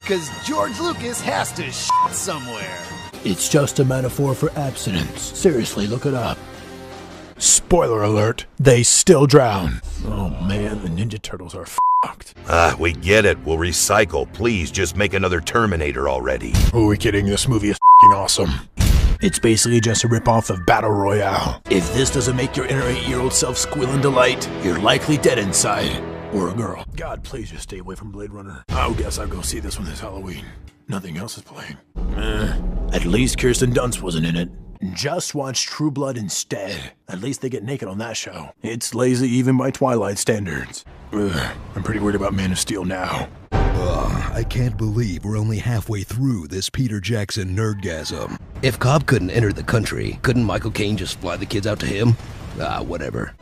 Cause George Lucas has to shit somewhere. It's just a metaphor for abstinence. Seriously, look it up. Spoiler alert, they still drown. Oh man, the Ninja Turtles are fucked. We get it. We'll recycle. Please, just make another Terminator already. Who are we kidding? This movie is f***ing awesome. It's basically just a ripoff of Battle Royale. If this doesn't make your inner 8-year-old self squeal in delight, you're likely dead inside. Or a girl. God, please just stay away from Blade Runner. I guess I'll go see this one this Halloween. Nothing else is playing. At least Kirsten Dunst wasn't in it. Just watch True Blood instead. At least they get naked on that show. It's lazy even by Twilight standards. I'm pretty worried about Man of Steel now. I can't believe we're only halfway through this Peter Jackson nerdgasm. If Cobb couldn't enter the country, couldn't Michael Caine just fly the kids out to him? Whatever.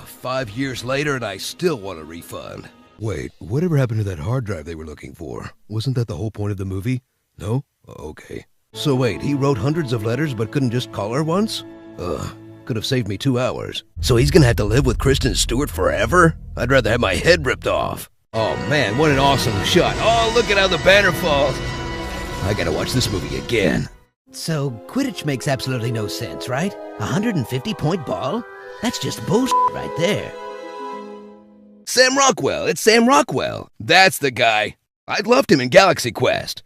5 years later and I still want a refund. Wait, whatever happened to that hard drive they were looking for? Wasn't that the whole point of the movie? No? Okay. So wait, he wrote hundreds of letters but couldn't just call her once? Could have saved me 2 hours. So he's gonna have to live with Kristen Stewart forever? I'd rather have my head ripped off. Oh man, what an awesome shot. Oh, look at how the banner falls. I gotta watch this movie again. So, Quidditch makes absolutely no sense, right? 150-point ball? That's just bullshit right there. Sam Rockwell, it's Sam Rockwell. That's the guy. I loved him in Galaxy Quest.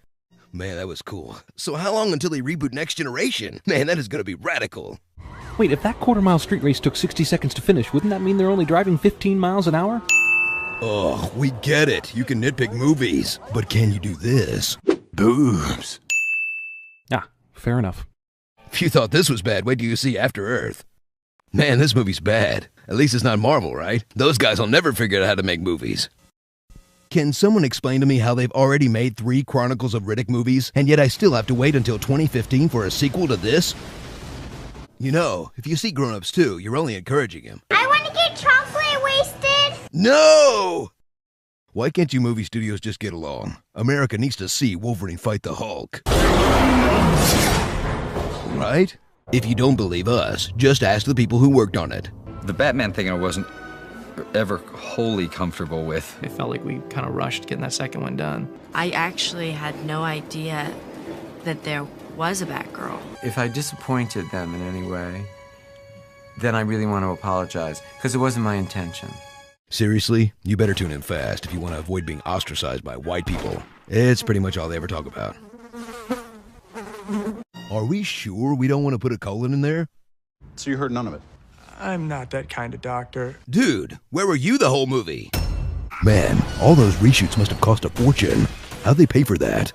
Man, that was cool. So how long until they reboot Next Generation? Man, that is gonna be radical. Wait, if that quarter-mile street race took 60 seconds to finish, wouldn't that mean they're only driving 15 miles an hour? Oh, we get it. You can nitpick movies. But can you do this? Boobs. Fair enough. If you thought this was bad, wait till you see After Earth. Man, this movie's bad. At least it's not Marvel, right? Those guys will never figure out how to make movies. Can someone explain to me how they've already made 3 Chronicles of Riddick movies, and yet I still have to wait until 2015 for a sequel to this? You know, if you see Grown Ups 2, you're only encouraging him. I want to get chocolate wasted. No! Why can't you movie studios just get along? America needs to see Wolverine fight the Hulk. Right? If you don't believe us, just ask the people who worked on it. The Batman thing I wasn't ever wholly comfortable with. It felt like we kind of rushed getting that second one done. I actually had no idea that there was a Batgirl. If I disappointed them in any way, then I really want to apologize, because it wasn't my intention. Seriously, you better tune in fast if you want to avoid being ostracized by white people. It's pretty much all they ever talk about. Are we sure we don't want to put a colon in there? So you heard none of it? I'm not that kind of doctor. Dude, where were you the whole movie? Man, all those reshoots must have cost a fortune. How'd they pay for that?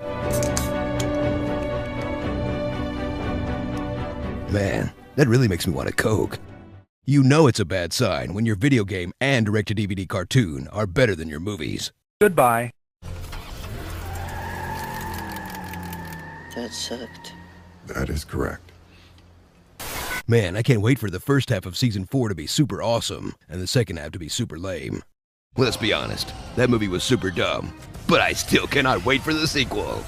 Man, that really makes me want a Coke. You know it's a bad sign when your video game and direct-to-DVD cartoon are better than your movies. Goodbye. That sucked. That is correct. Man, I can't wait for the first half of Season 4 to be super awesome, and the second half to be super lame. Let's be honest, that movie was super dumb, but I still cannot wait for the sequel.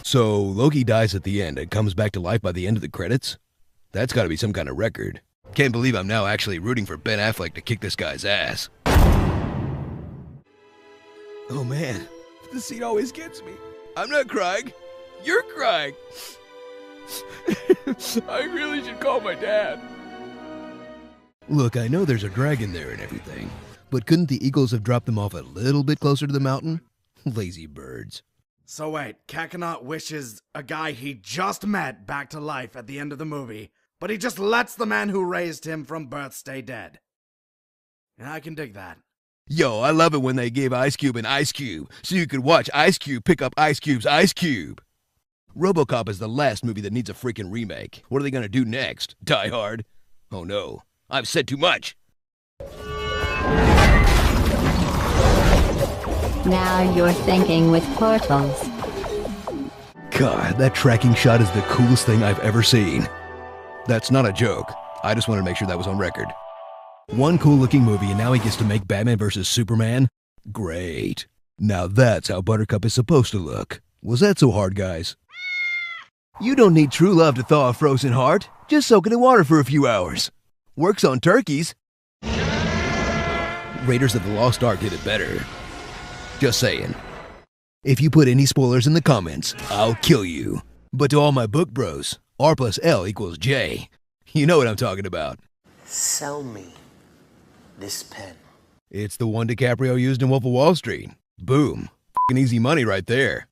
So, Loki dies at the end and comes back to life by the end of the credits? That's gotta be some kind of record. Can't believe I'm now actually rooting for Ben Affleck to kick this guy's ass. Oh man, this scene always gets me. I'm not crying. You're crying. I really should call my dad. Look, I know there's a dragon there and everything, but couldn't the Eagles have dropped them off a little bit closer to the mountain? Lazy birds. So wait, Kakarot wishes a guy he just met back to life at the end of the movie, but he just lets the man who raised him from birth stay dead. And I can dig that. Yo, I love it when they gave Ice Cube an ice cube, so you could watch Ice Cube pick up Ice Cube's ice cube. RoboCop is the last movie that needs a freaking remake. What are they gonna do next? Die Hard? Oh no, I've said too much. Now you're thinking with portals. God, that tracking shot is the coolest thing I've ever seen. That's not a joke. I just wanted to make sure that was on record. One cool looking movie and now he gets to make Batman vs. Superman? Great. Now that's how Buttercup is supposed to look. Was that so hard, guys? You don't need true love to thaw a frozen heart. Just soak it in water for a few hours. Works on turkeys. Raiders of the Lost Ark did it better. Just saying. If you put any spoilers in the comments, I'll kill you. But to all my book bros, R plus L equals J. You know what I'm talking about. Sell me this pen. It's the one DiCaprio used in Wolf of Wall Street. Boom. F***ing easy money right there.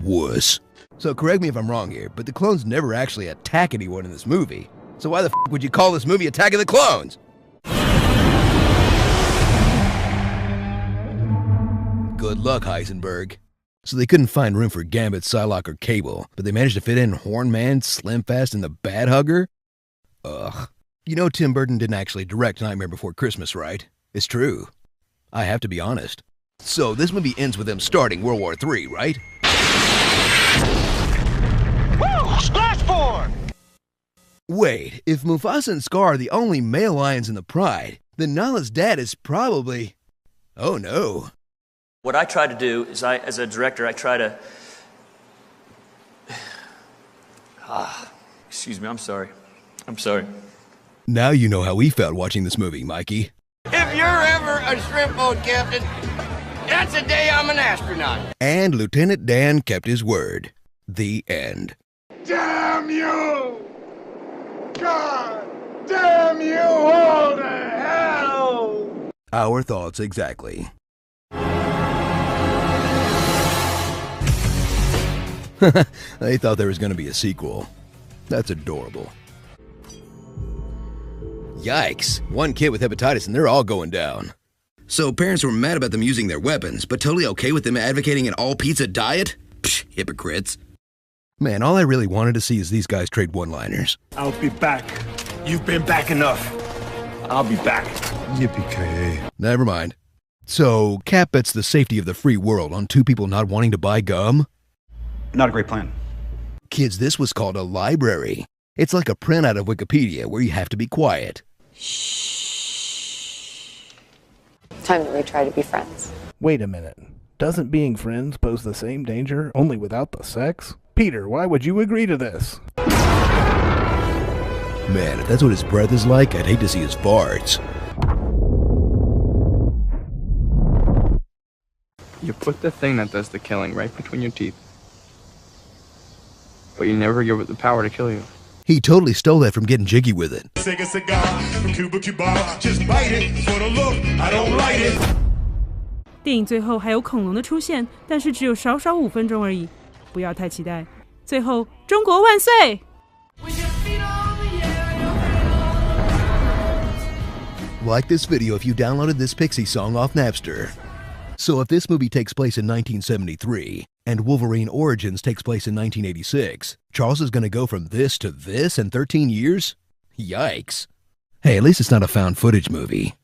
Wuss. So correct me if I'm wrong here, but the clones never actually attack anyone in this movie. So why the f*** would you call this movie Attack of the Clones? Good luck, Heisenberg. So they couldn't find room for Gambit, Psylocke, or Cable, but they managed to fit in Horn Man, Slim Fast, and the Bat Hugger? Ugh. You know Tim Burton didn't actually direct Nightmare Before Christmas, right? It's true. I have to be honest. So this movie ends with them starting World War III, right? Woo! Splashboard! Wait, if Mufasa and Scar are the only male lions in the Pride, then Nala's dad is probably... Oh no. What I try to do is as a director, I try to... Excuse me, I'm sorry. I'm sorry. Now you know how we felt watching this movie, Mikey. If you're ever a shrimp boat captain, that's the day I'm an astronaut. And Lieutenant Dan kept his word. The end. Damn you! God damn you all to hell! Our thoughts exactly. They thought there was going to be a sequel. That's adorable. Yikes, one kid with hepatitis and they're all going down. So parents were mad about them using their weapons, but totally okay with them advocating an all-pizza diet? Psh, hypocrites. Man, all I really wanted to see is these guys trade one-liners. I'll be back. You've been back enough. I'll be back. Yippee-ki-yay. Never mind. So, Cap bets the safety of the free world on two people not wanting to buy gum? Not a great plan. Kids, this was called a library. It's like a printout of Wikipedia where you have to be quiet. Time that we try to be friends. Wait a minute. Doesn't being friends pose the same danger, only without the sex? Peter, why would you agree to this? Man, if that's what his breath is like, I'd hate to see his farts. You put the thing that does the killing right between your teeth. But you never give it the power to kill you. He totally stole that from Getting Jiggy with It. Take a cigar from Cuba Cuba, just bite it for the look, I don't light it. 电影最后还有恐龙的出现，但是只有少少5分钟而已，不要太期待。最后，中国万岁！ Like this video if you downloaded this Pixie song off Napster. So if this movie takes place in 1973, and Wolverine Origins takes place in 1986, Charles is gonna go from this to this in 13 years? Yikes. Hey, at least it's not a found footage movie.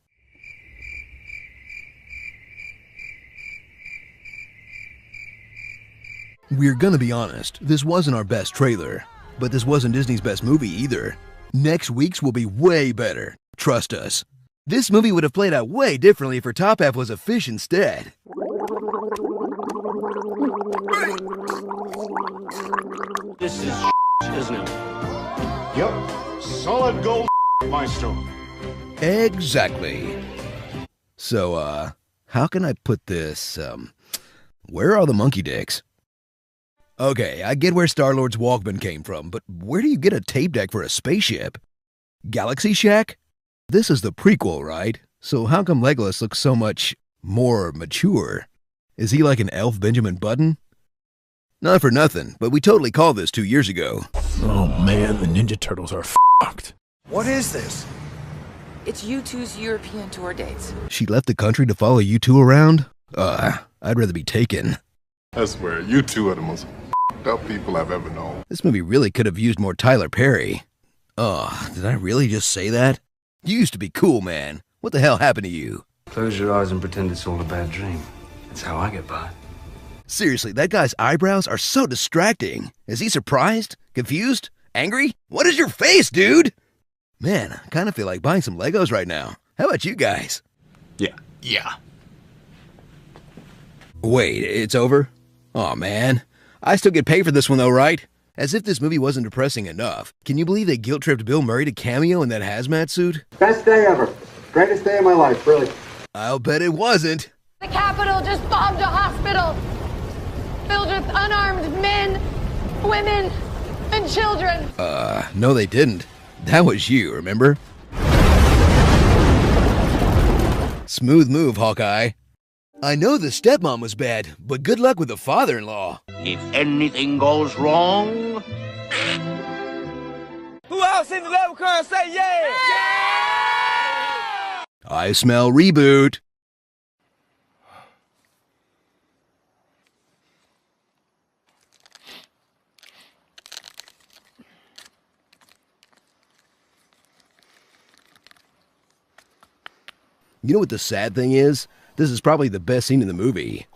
We're gonna be honest, this wasn't our best trailer, but this wasn't Disney's best movie either. Next week's will be way better, trust us. This movie would have played out way differently if her top half was a fish instead. This is isn't it? Yep, solid gold maestro. Exactly. So, how can I put this, where are the monkey dicks? Okay, I get where Star-Lord's Walkman came from, but where do you get a tape deck for a spaceship? Galaxy Shack? This is the prequel, right? So how come Legolas looks so much more mature? Is he like an elf Benjamin Button? Not for nothing, but we totally called this 2 years ago. Oh man, the Ninja Turtles are fucked. What is this? It's U2's European tour dates. She left the country to follow U2 around? I'd rather be taken. I swear, U2 are the most f***ed up people I've ever known. This movie really could have used more Tyler Perry. Did I really just say that? You used to be cool, man. What the hell happened to you? Close your eyes and pretend it's all a bad dream. That's how I get by. Seriously, that guy's eyebrows are so distracting. Is he surprised? Confused? Angry? What is your face, dude? Man, I kind of feel like buying some Legos right now. How about you guys? Yeah. Wait, it's over? Aw, man. I still get paid for this one though, right? As if this movie wasn't depressing enough. Can you believe they guilt-tripped Bill Murray to cameo in that hazmat suit? Best day ever. Greatest day of my life, really. I'll bet it wasn't. The Capitol just bombed a hospital filled with unarmed men, women, and children. No they didn't. That was you, remember? Smooth move, Hawkeye. I know the stepmom was bad, but good luck with the father-in-law. If anything goes wrong... Who else in the level car say yeah? I smell reboot. You know what the sad thing is? This is probably the best scene in the movie.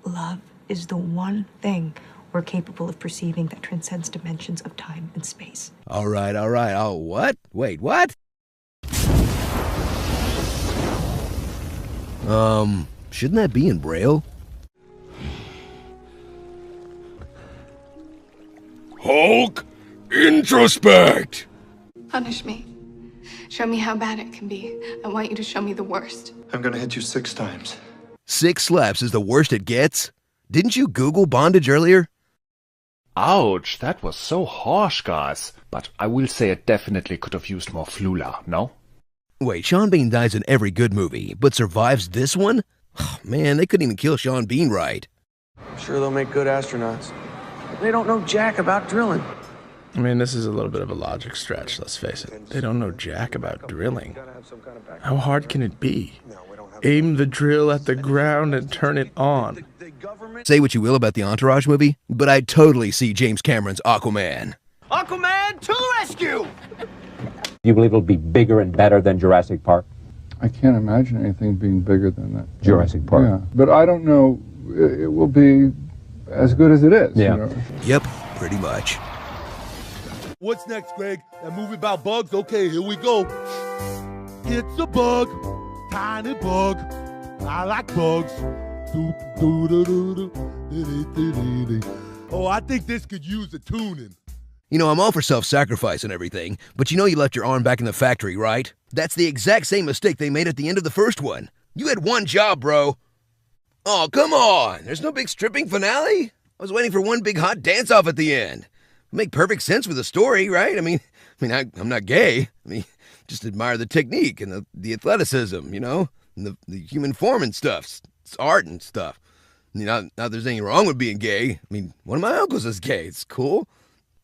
Love is the one thing we're capable of perceiving that transcends dimensions of time and space. All right. Oh, what? Wait, what? Shouldn't that be in Braille? Hulk, introspect! Punish me. Show me how bad it can be. I want you to show me the worst. I'm gonna hit you 6 times. 6 slaps is the worst it gets? Didn't you Google bondage earlier? Ouch, that was so harsh, guys. But I will say it definitely could have used more Flula, no? Wait, Sean Bean dies in every good movie, but survives this one? Oh, man, they couldn't even kill Sean Bean right. I'm sure they'll make good astronauts. They don't know jack about drilling. I mean, this is a little bit of a logic stretch, let's face it. They don't know jack about drilling. How hard can it be? Aim the drill at the ground and turn it on. Say what you will about the Entourage movie, but I'd totally see James Cameron's Aquaman. Aquaman to the rescue! You believe it'll be bigger and better than Jurassic Park? I can't imagine anything being bigger than that. Jurassic Park. Yeah, but I don't know. It will be as good as it is. Yeah. You know? Yep, pretty much. What's next, Greg? That movie about bugs? Okay, here we go. It's a bug, tiny bug. I like bugs. Oh, I think this could use a tuning. You know, I'm all for self-sacrifice and everything, but you know you left your arm back in the factory, right? That's the exact same mistake they made at the end of the first one. You had one job, bro. Oh, come on. There's no big stripping finale? I was waiting for one big hot dance-off at the end. Make perfect sense with the story, right? I'm not gay. Just admire the technique and the athleticism, you know, and the human form and stuff. It's art and stuff. Not there's anything wrong with being gay. One of my uncles is gay. It's cool.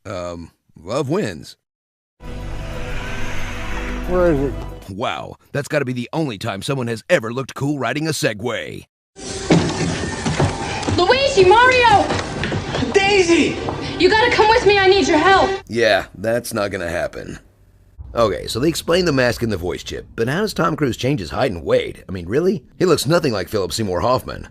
Love wins. Where is it? Wow, that's got to be the only time someone has ever looked cool riding a Segway. Luigi, Mario! Daisy! You gotta come with me, I need your help. Yeah, that's not gonna happen. Okay, so they explain the mask and the voice chip, but how does Tom Cruise change his height and weight? Really? He looks nothing like Philip Seymour Hoffman.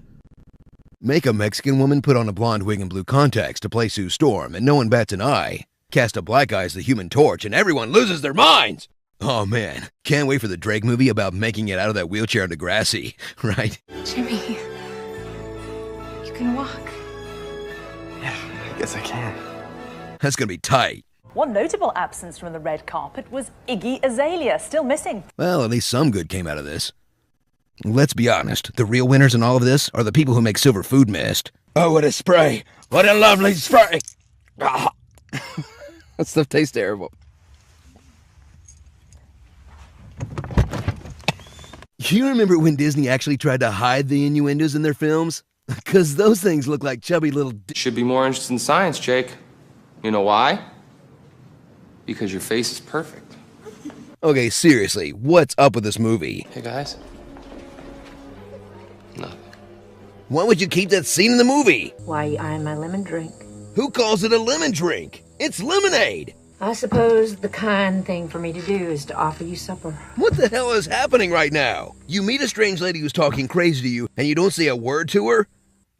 Make a Mexican woman put on a blonde wig and blue contacts to play Sue Storm, and no one bats an eye. Cast a black guy as the Human Torch, and everyone loses their minds! Oh man, can't wait for the Drake movie about making it out of that wheelchair in Degrassi, right? Jimmy, you can walk. Yeah, I guess I can. That's gonna be tight. One notable absence from the red carpet was Iggy Azalea, still missing. Well, at least some good came out of this. Let's be honest, the real winners in all of this are the people who make Silver Food Mist. Oh, what a spray! What a lovely spray! Ah. That stuff tastes terrible. You remember when Disney actually tried to hide the innuendos in their films? Because those things look like chubby little... Should be more interested in science, Jake. You know why? Because your face is perfect. Okay, seriously, what's up with this movie? Hey, guys. Why would you keep that scene in the movie? Why are you eyeing my lemon drink? Who calls it a lemon drink? It's lemonade! I suppose the kind thing for me to do is to offer you supper. What the hell is happening right now? You meet a strange lady who's talking crazy to you, and you don't say a word to her?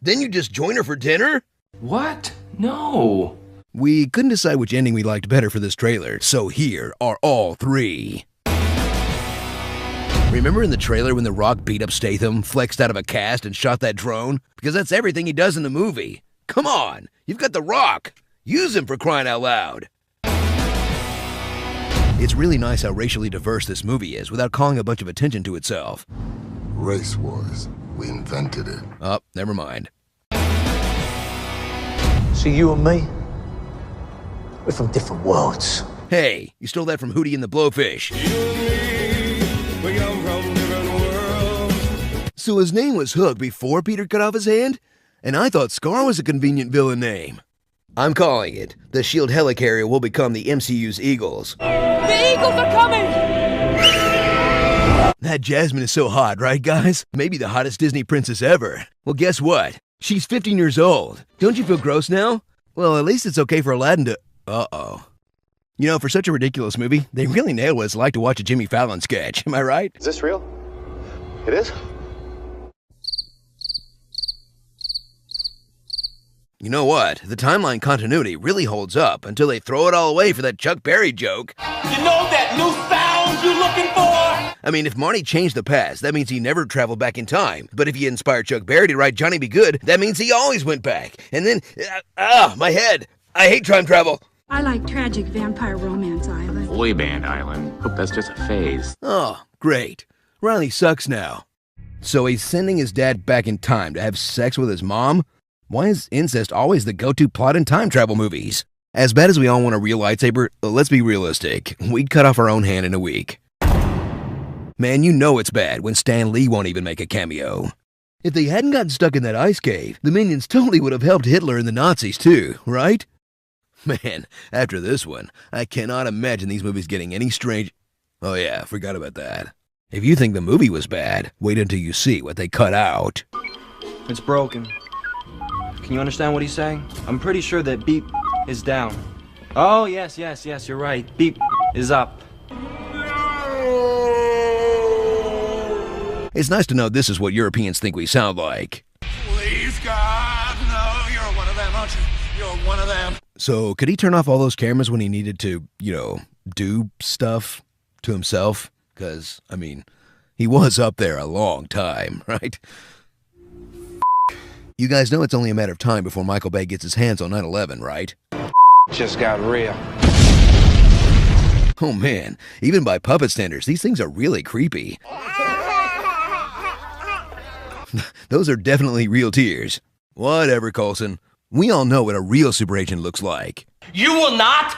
Then you just join her for dinner? What? No! We couldn't decide which ending we liked better for this trailer, so here are all three. Remember in the trailer when The Rock beat up Statham, flexed out of a cast, and shot that drone? Because that's everything he does in the movie. Come on, you've got The Rock. Use him for crying out loud. It's really nice how racially diverse this movie is without calling a bunch of attention to itself. Race wars. We invented it. Oh, never mind. See, you and me, we're from different worlds. Hey, you stole that from Hootie and the Blowfish. So his name was Hook before Peter cut off his hand? And I thought Scar was a convenient villain name. I'm calling it. The S.H.I.E.L.D. helicarrier will become the MCU's Eagles. The Eagles are coming! That Jasmine is so hot, right, guys? Maybe the hottest Disney princess ever. Well, guess what? She's 15 years old. Don't you feel gross now? Well, at least it's okay for Aladdin to... Uh-oh. You know, for such a ridiculous movie, they really nailed what it's like to watch a Jimmy Fallon sketch. Am I right? Is this real? It is? You know what? The timeline continuity really holds up until they throw it all away for that Chuck Berry joke. You know that new sound you're looking for? I mean, if Marty changed the past, that means he never traveled back in time. But if he inspired Chuck Berry to write Johnny Be Good, that means he always went back. And then, my head. I hate time travel. I like tragic vampire romance island. Boy band island. Hope that's just a phase. Oh, great. Riley sucks now. So he's sending his dad back in time to have sex with his mom? Why is incest always the go-to plot in time travel movies? As bad as we all want a real lightsaber, let's be realistic. We'd cut off our own hand in a week. Man, you know it's bad when Stan Lee won't even make a cameo. If they hadn't gotten stuck in that ice cave, the minions totally would have helped Hitler and the Nazis too, right? Man, after this one, I cannot imagine these movies getting any strange... Oh yeah, forgot about that. If you think the movie was bad, wait until you see what they cut out. It's broken. Can you understand what he's saying? I'm pretty sure that beep is down. Oh, yes, you're right. Beep is up. It's nice to know this is what Europeans think we sound like. Please, God, no, you're one of them, aren't you? You're one of them. So, could he turn off all those cameras when he needed to, do stuff to himself? Because, I mean, he was up there a long time, right? You guys know it's only a matter of time before Michael Bay gets his hands on 9/11, right? Just got real. Oh man, even by puppet standards, these things are really creepy. Those are definitely real tears. Whatever, Coulson. We all know what a real super agent looks like. You will not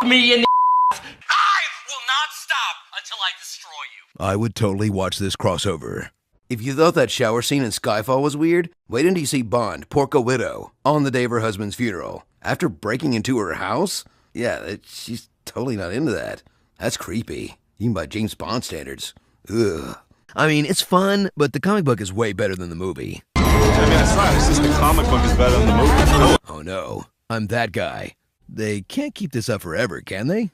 me in the I will not stop until I destroy you. I would totally watch this crossover. If you thought that shower scene in Skyfall was weird, wait until you see Bond, Porco Widow, on the day of her husband's funeral. After breaking into her house? Yeah, she's totally not into that. That's creepy, even by James Bond standards. Ugh. I mean, it's fun, but the comic book is way better than the movie. I mean, it's not. It's just the comic book is better than the movie. Oh no, I'm that guy. They can't keep this up forever, can they?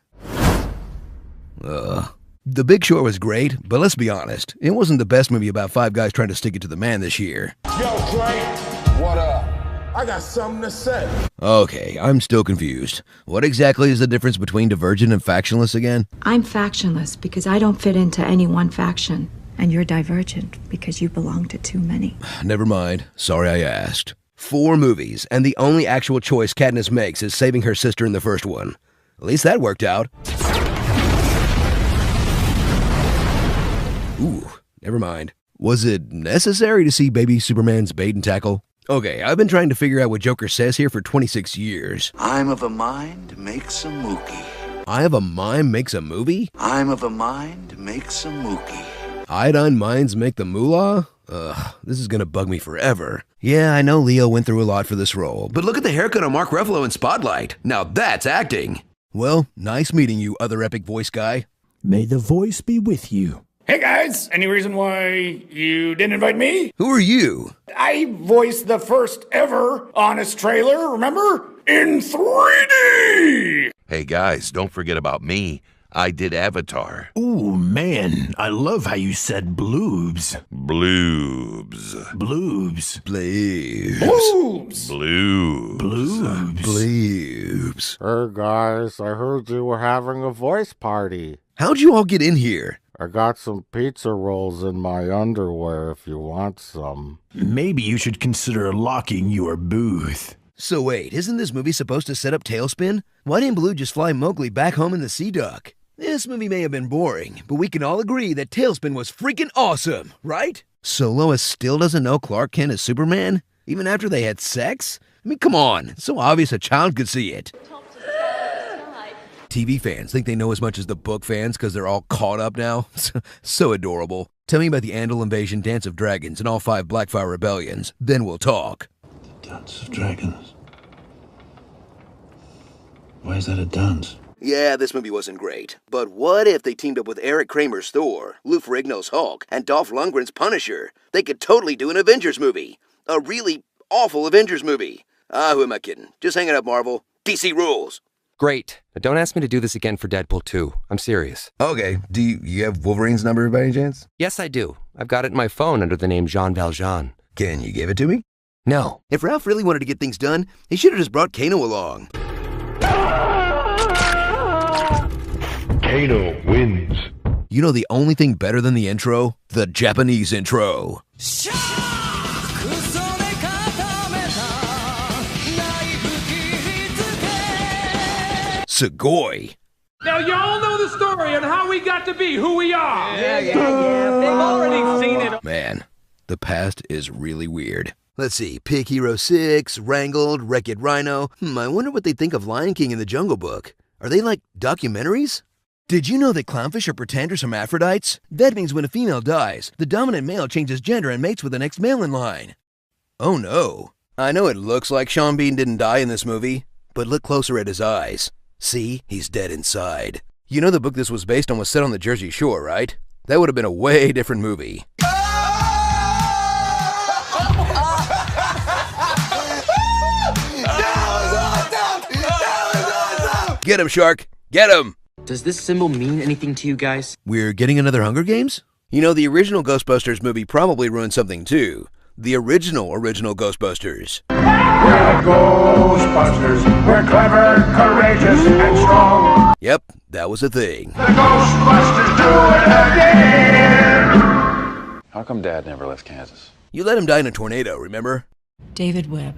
The Big Short was great, but let's be honest, it wasn't the best movie about five guys trying to stick it to the man this year. Yo, Drake, what up? I got something to say. Okay, I'm still confused. What exactly is the difference between Divergent and Factionless again? I'm factionless because I don't fit into any one faction. And you're divergent because you belong to too many. Never mind. Sorry I asked. 4 movies, and the only actual choice Katniss makes is saving her sister in the first one. At least that worked out. Ooh, never mind. Was it necessary to see baby Superman's bait and tackle? Okay, I've been trying to figure out what Joker says here for 26 years. I'm of a mind makes a mookie. I have a mime makes a movie? I'm of a mind makes a mookie. Iodine mines make the moolah? Ugh, this is gonna bug me forever. Yeah, I know Leo went through a lot for this role, but look at the haircut on Mark Ruffalo in Spotlight. Now that's acting. Well, nice meeting you, other epic voice guy. May the voice be with you. Hey guys, any reason why you didn't invite me? Who are you? I voiced the first ever Honest trailer, remember? In 3D! Hey guys, don't forget about me. I did Avatar. Ooh, man, I love how you said bloobs. Bloobs. Bloobs. Bloobs. Bloobs. Bloobs. Bloobs. Bloobs. Hey guys, I heard you were having a voice party. How'd you all get in here? I got some pizza rolls in my underwear if you want some. Maybe you should consider locking your booth. So wait, isn't this movie supposed to set up Tailspin? Why didn't Blue just fly Mowgli back home in the Sea Duck? This movie may have been boring, but we can all agree that Tailspin was freaking awesome, right? So Lois still doesn't know Clark Kent is Superman? Even after they had sex? I mean, come on, it's so obvious a child could see it. TV fans think they know as much as the book fans because they're all caught up now. So adorable. Tell me about the Andal Invasion, Dance of Dragons, and all 5 Blackfire Rebellions. Then we'll talk. Dance of Dragons? Why is that a dance? Yeah, this movie wasn't great. But what if they teamed up with Eric Kramer's Thor, Lou Ferrigno's Hulk, and Dolph Lundgren's Punisher? They could totally do an Avengers movie. A really awful Avengers movie. Who am I kidding? Just hang it up, Marvel. DC rules. Great. But don't ask me to do this again for Deadpool 2. I'm serious. Okay, do you have Wolverine's number by any chance? Yes, I do. I've got it in my phone under the name Jean Valjean. Can you give it to me? No. If Ralph really wanted to get things done, he should have just brought Kano along. Kano wins. You know the only thing better than the intro? The Japanese intro. Sugoi. Now, you all know the story on how we got to be who we are. Yeah. They've already seen it. Man, the past is really weird. Let's see, Pig Hero 6, Wrangled, Wreck-It Rhino. I wonder what they think of Lion King in the Jungle Book. Are they like documentaries? Did you know that clownfish are pretenders hermaphrodites? That means when a female dies, the dominant male changes gender and mates with the next male in line. Oh no. I know it looks like Sean Bean didn't die in this movie, but look closer at his eyes. See, he's dead inside. You know the book this was based on was set on the Jersey Shore, right? That would have been a way different movie. Get him, Shark! Get him! Does this symbol mean anything to you guys? We're getting another Hunger Games? You know, the original Ghostbusters movie probably ruined something too. The original Ghostbusters. We're Ghostbusters. We're clever, courageous, and strong. Yep, that was a thing. The Ghostbusters do it again! How come Dad never left Kansas? You let him die in a tornado, remember? David Webb.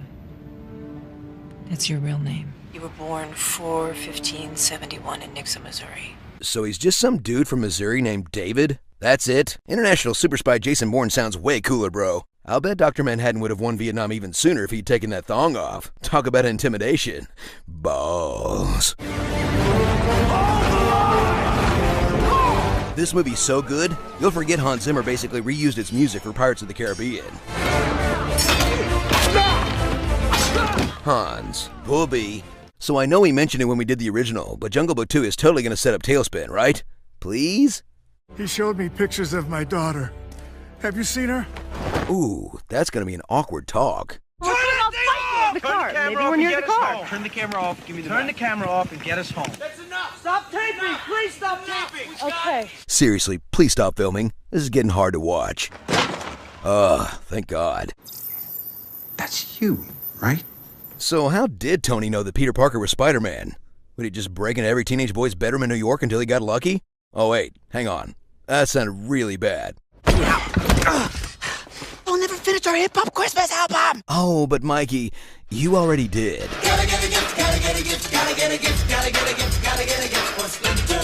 That's your real name. You were born 4/15/71 in Nixa, Missouri. So he's just some dude from Missouri named David? That's it? International super spy Jason Bourne sounds way cooler, bro. I'll bet Dr. Manhattan would have won Vietnam even sooner if he'd taken that thong off. Talk about intimidation. Balls. This movie's so good, you'll forget Hans Zimmer basically reused its music for Pirates of the Caribbean. Hans, Booby. So I know we mentioned it when we did the original, but Jungle Book 2 is totally gonna set up Tailspin, right? Please? He showed me pictures of my daughter. Have you seen her? Ooh, that's gonna be an awkward talk. Turn the camera off. Turn the camera off. Give me the. Turn the camera off and get us home. That's enough. Stop taping. Please stop taping. Okay. Seriously, please stop filming. This is getting hard to watch. Thank God. That's you, right? So how did Tony know that Peter Parker was Spider-Man? Would he just break into every teenage boy's bedroom in New York until he got lucky? Oh wait, hang on. That sounded really bad. We'll never finish our hip-hop Christmas album! Oh, but Mikey, you already did. Gotta get a gift, gotta get a gift, gotta get a gift, gotta get a gift, gotta get a gift for Splinter.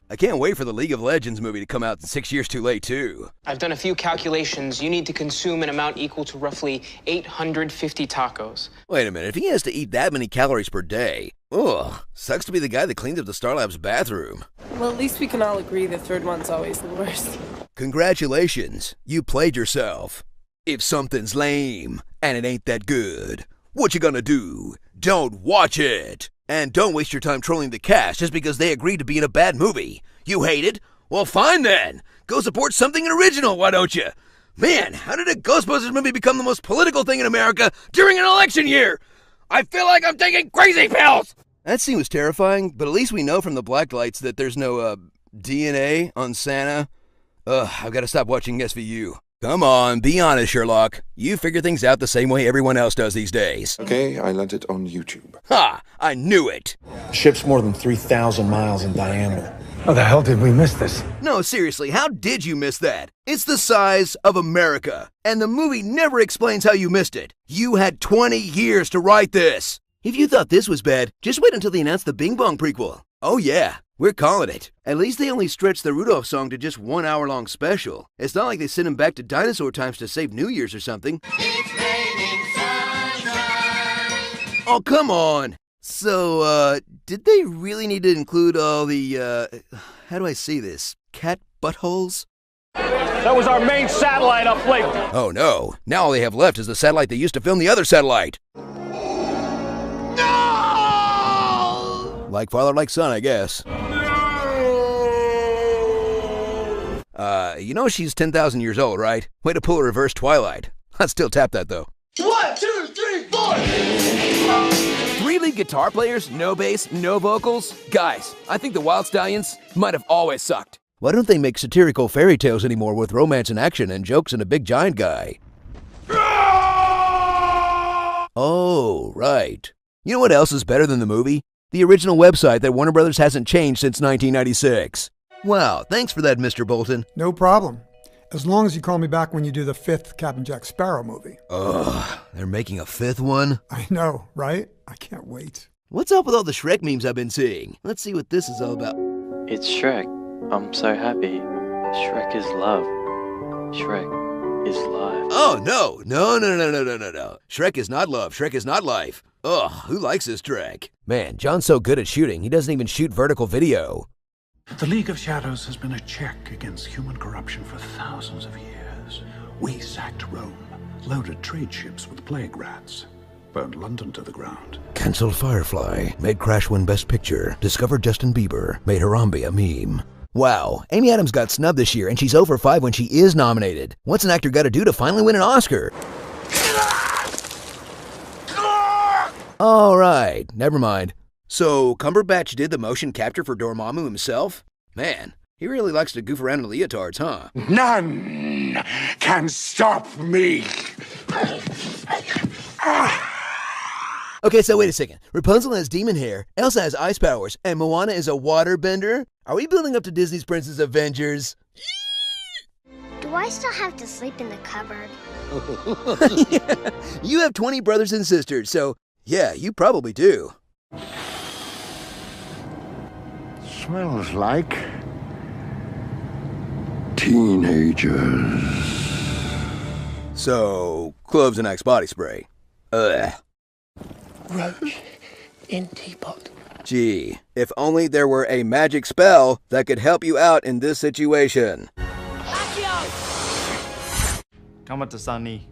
I can't wait for the League of Legends movie to come out 6 years too late, too. I've done a few calculations. You need to consume an amount equal to roughly 850 tacos. Wait a minute, if he has to eat that many calories per day, ugh, sucks to be the guy that cleans up the Star Labs bathroom. Well, at least we can all agree the third one's always the worst. Congratulations, you played yourself. If something's lame and it ain't that good, what you gonna do? Don't watch it! And don't waste your time trolling the cast just because they agreed to be in a bad movie. You hate it? Well, fine then. Go support something original, why don't you? Man, how did a Ghostbusters movie become the most political thing in America during an election year? I feel like I'm taking crazy pills! That scene was terrifying, but at least we know from the black lights that there's no, DNA on Santa. I've got to stop watching SVU. Come on, be honest, Sherlock. You figure things out the same way everyone else does these days. Okay, I learned it on YouTube. Ha! I knew it! The ship's more than 3,000 miles in diameter. How the hell did we miss this? No, seriously, how did you miss that? It's the size of America, and the movie never explains how you missed it. You had 20 years to write this. If you thought this was bad, just wait until they announce the Bing Bong prequel. Oh yeah, We're calling it. At least they only stretched the Rudolph song to just 1 hour-long special. It's not like they sent him back to dinosaur times to save New Year's or something. Oh, come on! So, did they really need to include all the, how do I say this? Cat buttholes? That was our main satellite up late. Oh no, now all they have left is the satellite they used to film the other satellite. No! Like father, like son, I guess. You know she's 10,000 years old, right? Way to pull a reverse Twilight. I'd still tap that though. 1, 2, 3, 4! 3 lead guitar players, no bass, no vocals? Guys, I think the Wild Stallions might have always sucked. Why don't they make satirical fairy tales anymore with romance and action and jokes and a big giant guy? Oh, right. You know what else is better than the movie? The original website that Warner Brothers hasn't changed since 1996. Wow, thanks for that, Mr. Bolton. No problem. As long as you call me back when you do the 5th Captain Jack Sparrow movie. Ugh, they're making a 5th one? I know, right? I can't wait. What's up with all the Shrek memes I've been seeing? Let's see what this is all about. It's Shrek. I'm so happy. Shrek is love. Shrek is life. Oh, no. No. Shrek is not love. Shrek is not life. Ugh, who likes this track? Man, John's so good at shooting, he doesn't even shoot vertical video. The League of Shadows has been a check against human corruption for thousands of years. We sacked Rome, loaded trade ships with plague rats, burned London to the ground. Canceled Firefly, made Crash win Best Picture, discovered Justin Bieber, made Harambe a meme. Wow, Amy Adams got snubbed this year and she's 0 for 5 when she is nominated. What's an actor got to do to finally win an Oscar? All right, never mind. So, Cumberbatch did the motion capture for Dormammu himself? Man, he really likes to goof around in leotards, huh? None can stop me. Okay, so wait a second. Rapunzel has demon hair, Elsa has ice powers, and Moana is a waterbender? Are we building up to Disney's Princess Avengers? Do I still have to sleep in the cupboard? Yeah. You have 20 brothers and sisters, so yeah, you probably do. Smells like teenagers. So, cloves and Axe body spray. Ugh. Rose in teapot. Gee, if only there were a magic spell that could help you out in this situation. Kamata-san ni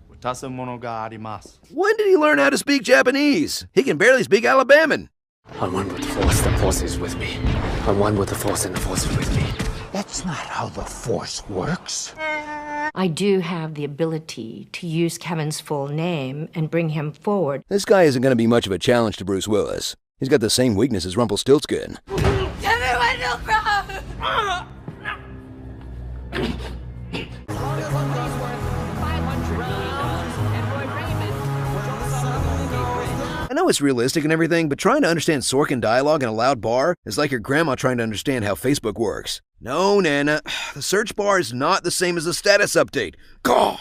watasu mono ga arimasu. When did he learn how to speak Japanese? He can barely speak Alabaman. I'm one with the Force is with me. I'm one with the Force and the Force is with me. That's not how the Force works. I do have the ability to use Kevin's full name and bring him forward. This guy isn't going to be much of a challenge to Bruce Willis. He's got the same weakness as Rumpelstiltskin. Everyone will cry! I know it's realistic and everything, but trying to understand Sorkin dialogue in a loud bar is like your grandma trying to understand how Facebook works. No, Nana, the search bar is not the same as the status update. Gah!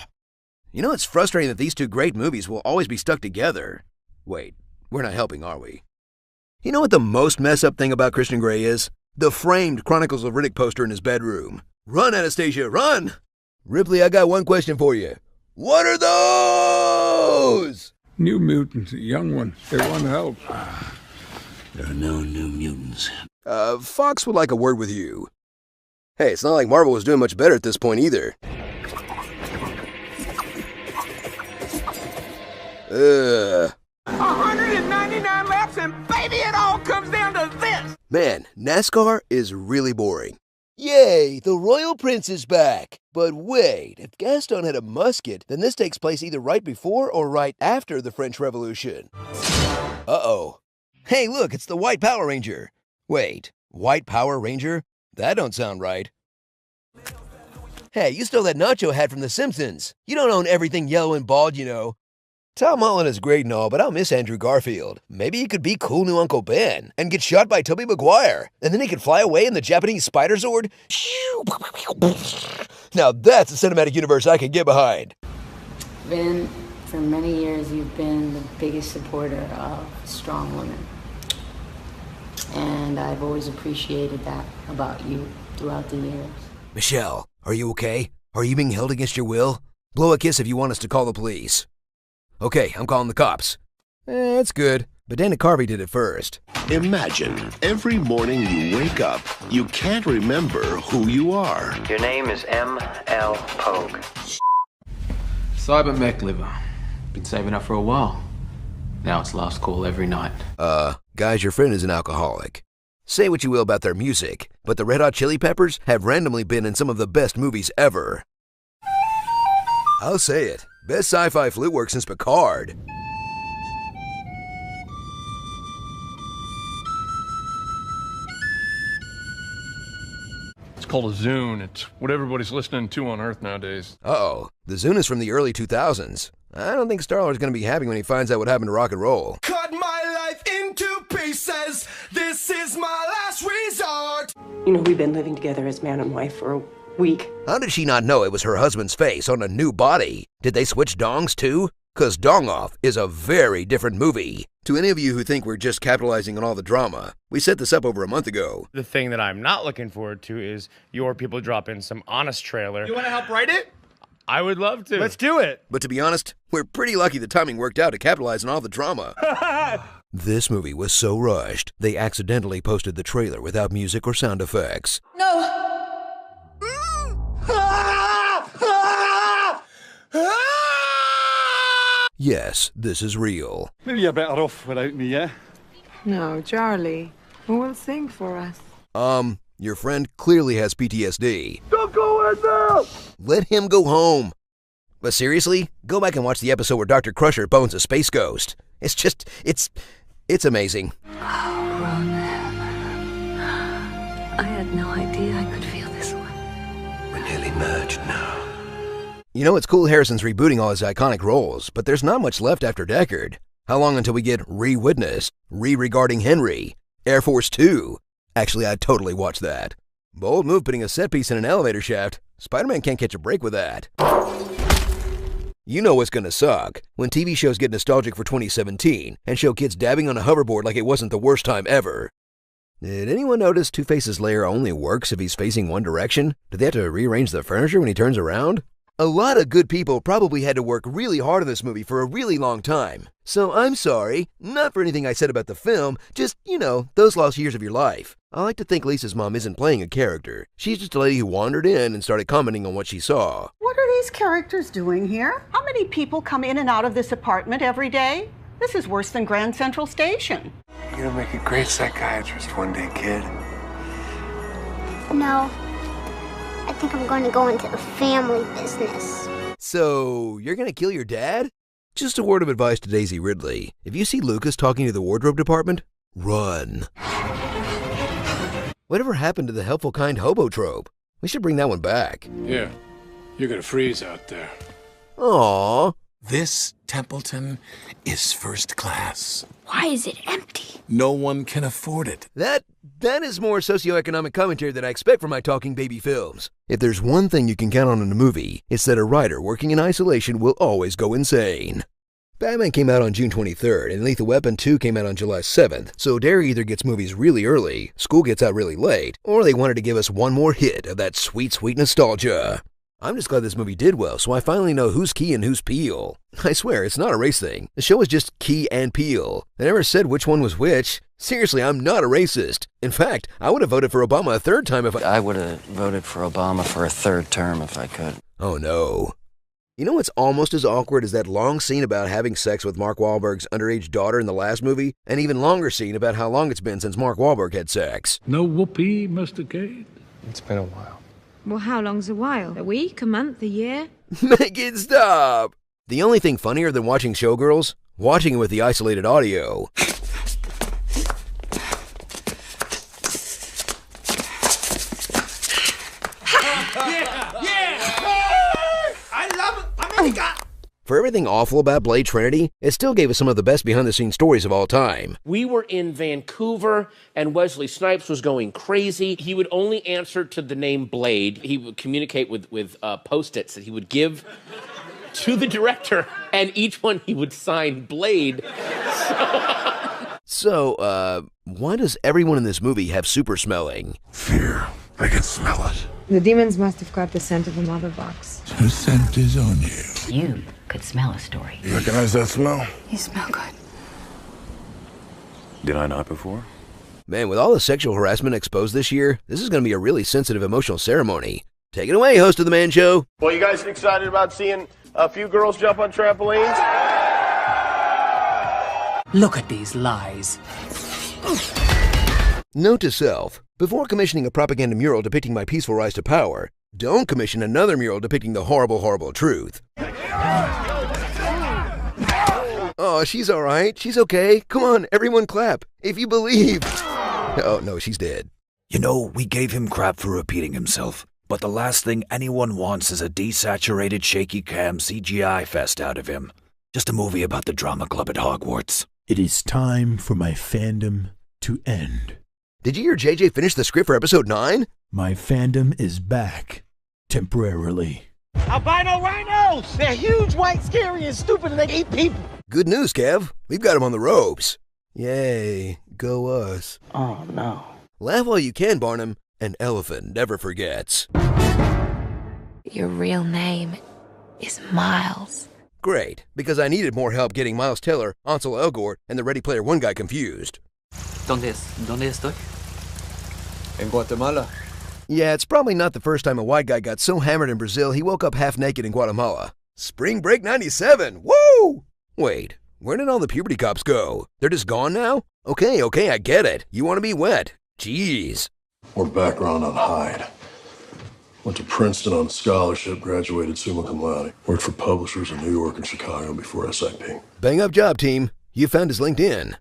You know, it's frustrating that these two great movies will always be stuck together. Wait, we're not helping, are we? You know what the most mess up thing about Christian Grey is? The framed Chronicles of Riddick poster in his bedroom. Run, Anastasia, run! Ripley, I got one question for you. What are those? New mutants, young ones. They want help. There are no new mutants. Fox would like a word with you. Hey, it's not like Marvel was doing much better at this point either. 199 laps and baby, it all comes down to this! Man, NASCAR is really boring. Yay, the Royal Prince is back! But wait, if Gaston had a musket, then this takes place either right before or right after the French Revolution. Uh-oh. Hey, look, it's the White Power Ranger. Wait, White Power Ranger? That don't sound right. Hey, you stole that nacho hat from The Simpsons. You don't own everything yellow and bald, you know. Tom Holland is great and all, but I'll miss Andrew Garfield. Maybe he could be cool new Uncle Ben and get shot by Tobey Maguire, and then he could fly away in the Japanese Spider Zord. Now that's a cinematic universe I can get behind. Ben, for many years you've been the biggest supporter of strong women. And I've always appreciated that about you throughout the years. Michelle, are you okay? Are you being held against your will? Blow a kiss if you want us to call the police. Okay, I'm calling the cops. That's good, but Dana Carvey did it first. Imagine every morning you wake up, you can't remember who you are. Your name is M.L. Pogue. Cyber mech liver. Been saving up for a while. Now it's last call every night. Guys, your friend is an alcoholic. Say what you will about their music, but the Red Hot Chili Peppers have randomly been in some of the best movies ever. I'll say it. Best sci-fi flute work since Picard. It's called a Zune. It's what everybody's listening to on Earth nowadays. Uh-oh. The Zune is from the early 2000s. I don't think Star-Lord's gonna be happy when he finds out what happened to rock and roll. Cut my life into pieces. This is my last resort. You know, we've been living together as man and wife for a week. How did she not know it was her husband's face on a new body? Did they switch dongs too? 'Cause Dong Off is a very different movie. To any of you who think we're just capitalizing on all the drama, we set this up over a month ago. The thing that I'm not looking forward to is your people dropping some honest trailer. You want to help write it? I would love to. Let's do it. But to be honest, we're pretty lucky the timing worked out to capitalize on all the drama. This movie was so rushed, they accidentally posted the trailer without music or sound effects. No. Yes, this is real. Maybe you're better off without me, yeah? No, Charlie. Who will sing for us? Your friend clearly has PTSD. Don't go in there! Let him go home. But seriously, go back and watch the episode where Dr. Crusher bones a space ghost. It's just, it's amazing. Oh, Ronan. I had no idea I could feel this way. We're nearly merged now. You know, it's cool Harrison's rebooting all his iconic roles, but there's not much left after Deckard. How long until we get Re-Witness, Re-Regarding Henry, Air Force 2? Actually, I'd totally watch that. Bold move putting a set piece in an elevator shaft. Spider-Man can't catch a break with that. You know what's gonna suck? When TV shows get nostalgic for 2017 and show kids dabbing on a hoverboard like it wasn't the worst time ever. Did anyone notice Two-Face's lair only works if he's facing one direction? Do they have to rearrange the furniture when he turns around? A lot of good people probably had to work really hard on this movie for a really long time. So I'm sorry, not for anything I said about the film, just, you know, those lost years of your life. I like to think Lisa's mom isn't playing a character. She's just a lady who wandered in and started commenting on what she saw. What are these characters doing here? How many people come in and out of this apartment every day? This is worse than Grand Central Station. You're gonna make a great psychiatrist one day, kid. No. I think I'm going to go into the family business. So, you're gonna kill your dad? Just a word of advice to Daisy Ridley. If you see Lucas talking to the wardrobe department, run. Whatever happened to the helpful kind hobo trope? We should bring that one back. Yeah, you're gonna freeze out there. Aww. This Templeton is first class. Why is it empty? No one can afford it. That is more socioeconomic commentary than I expect from my talking baby films. If there's one thing you can count on in a movie, it's that a writer working in isolation will always go insane. Batman came out on June 23rd, and Lethal Weapon 2 came out on July 7th, so Derry either gets movies really early, school gets out really late, or they wanted to give us one more hit of that sweet, sweet nostalgia. I'm just glad this movie did well, so I finally know who's Key and who's Peele. I swear, it's not a race thing. The show is just Key and Peele. They never said which one was which. Seriously, I'm not a racist. In fact, I would have voted for Obama a third time if I would have voted for Obama for a third term if I could. Oh no. You know what's almost as awkward as that long scene about having sex with Mark Wahlberg's underage daughter in the last movie? An even longer scene about how long it's been since Mark Wahlberg had sex. No whoopee, Mr. Cade? It's been a while. Well, how long's a while? A week, a month, a year? Make it stop! The only thing funnier than watching Showgirls? Watching it with the isolated audio. For everything awful about Blade Trinity, it still gave us some of the best behind-the-scenes stories of all time. We were in Vancouver, and Wesley Snipes was going crazy. He would only answer to the name Blade. He would communicate with Post-its that he would give to the director, and each one he would sign Blade. So, why does everyone in this movie have super smelling? Fear. I can smell it. The demons must have caught the scent of the mother box. The scent is on you. You could smell a story. You recognize that smell? You smell good. Did I not before? Man, with all the sexual harassment exposed this year, this is going to be a really sensitive, emotional ceremony. Take it away, host of The Man Show. Well, you guys excited about seeing a few girls jump on trampolines? Look at these lies. Note to self, before commissioning a propaganda mural depicting my peaceful rise to power, don't commission another mural depicting the horrible, horrible truth. Oh, she's all right. She's okay. Come on, everyone clap. If you believe. Oh, no, she's dead. You know, we gave him crap for repeating himself, but the last thing anyone wants is a desaturated shaky cam CGI fest out of him. Just a movie about the drama club at Hogwarts. It is time for my fandom to end. Did you hear JJ finish the script for episode 9? My fandom is back. Temporarily. Albino rhinos! They're huge, white, scary, and stupid, and they eat people. Good news, Kev. We've got him on the ropes. Yay, go us. Oh, no. Laugh while you can, Barnum. An elephant never forgets. Your real name is Miles. Great, because I needed more help getting Miles Teller, Ansel Elgort, and the Ready Player One guy confused. ¿Dónde estoy? En Guatemala. Yeah, it's probably not the first time a white guy got so hammered in Brazil he woke up half naked in Guatemala. Spring Break 97, woo! Wait, where did all the puberty cops go? They're just gone now? Okay, I get it. You want to be wet. Jeez. More background on Hyde. Went to Princeton on a scholarship, graduated summa cum laude. Worked for publishers in New York and Chicago before SIP. Bang up job, team. You found his LinkedIn.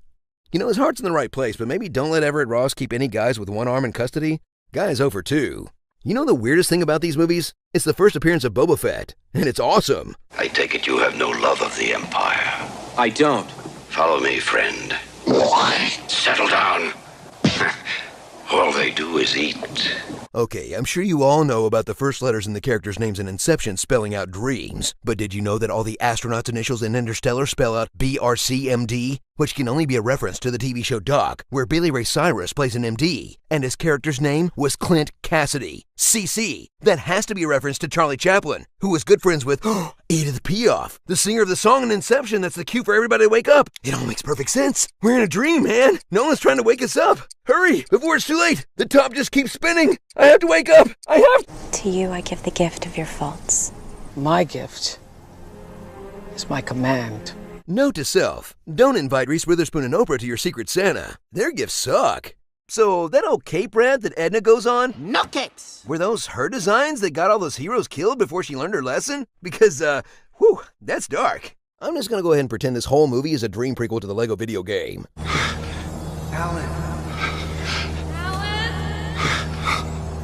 You know, his heart's in the right place, but maybe don't let Everett Ross keep any guys with one arm in custody. Guy's over 2. You know the weirdest thing about these movies? It's the first appearance of Boba Fett, and it's awesome. I take it you have no love of the Empire. I don't. Follow me, friend. Settle down. All they do is eat. Okay, I'm sure you all know about the first letters in the characters' names in Inception spelling out dreams, but did you know that all the astronauts' initials in Interstellar spell out BRCMD? Which can only be a reference to the TV show Doc, where Billy Ray Cyrus plays an MD, and his character's name was Clint Cassidy, CC. That has to be a reference to Charlie Chaplin, who was good friends with Edith Piaf, the singer of the song in Inception that's the cue for everybody to wake up. It all makes perfect sense. We're in a dream, man. Nolan's trying to wake us up. Hurry, before it's too late. The top just keeps spinning. I have to wake up. I have To you, I give the gift of your faults. My gift is my command. Note to self, don't invite Reese Witherspoon and Oprah to your Secret Santa. Their gifts suck. So, that old cape rant that Edna goes on? No capes! Were those her designs that got all those heroes killed before she learned her lesson? Because, whew, that's dark. I'm just gonna go ahead and pretend this whole movie is a dream prequel to the Lego video game. Alan.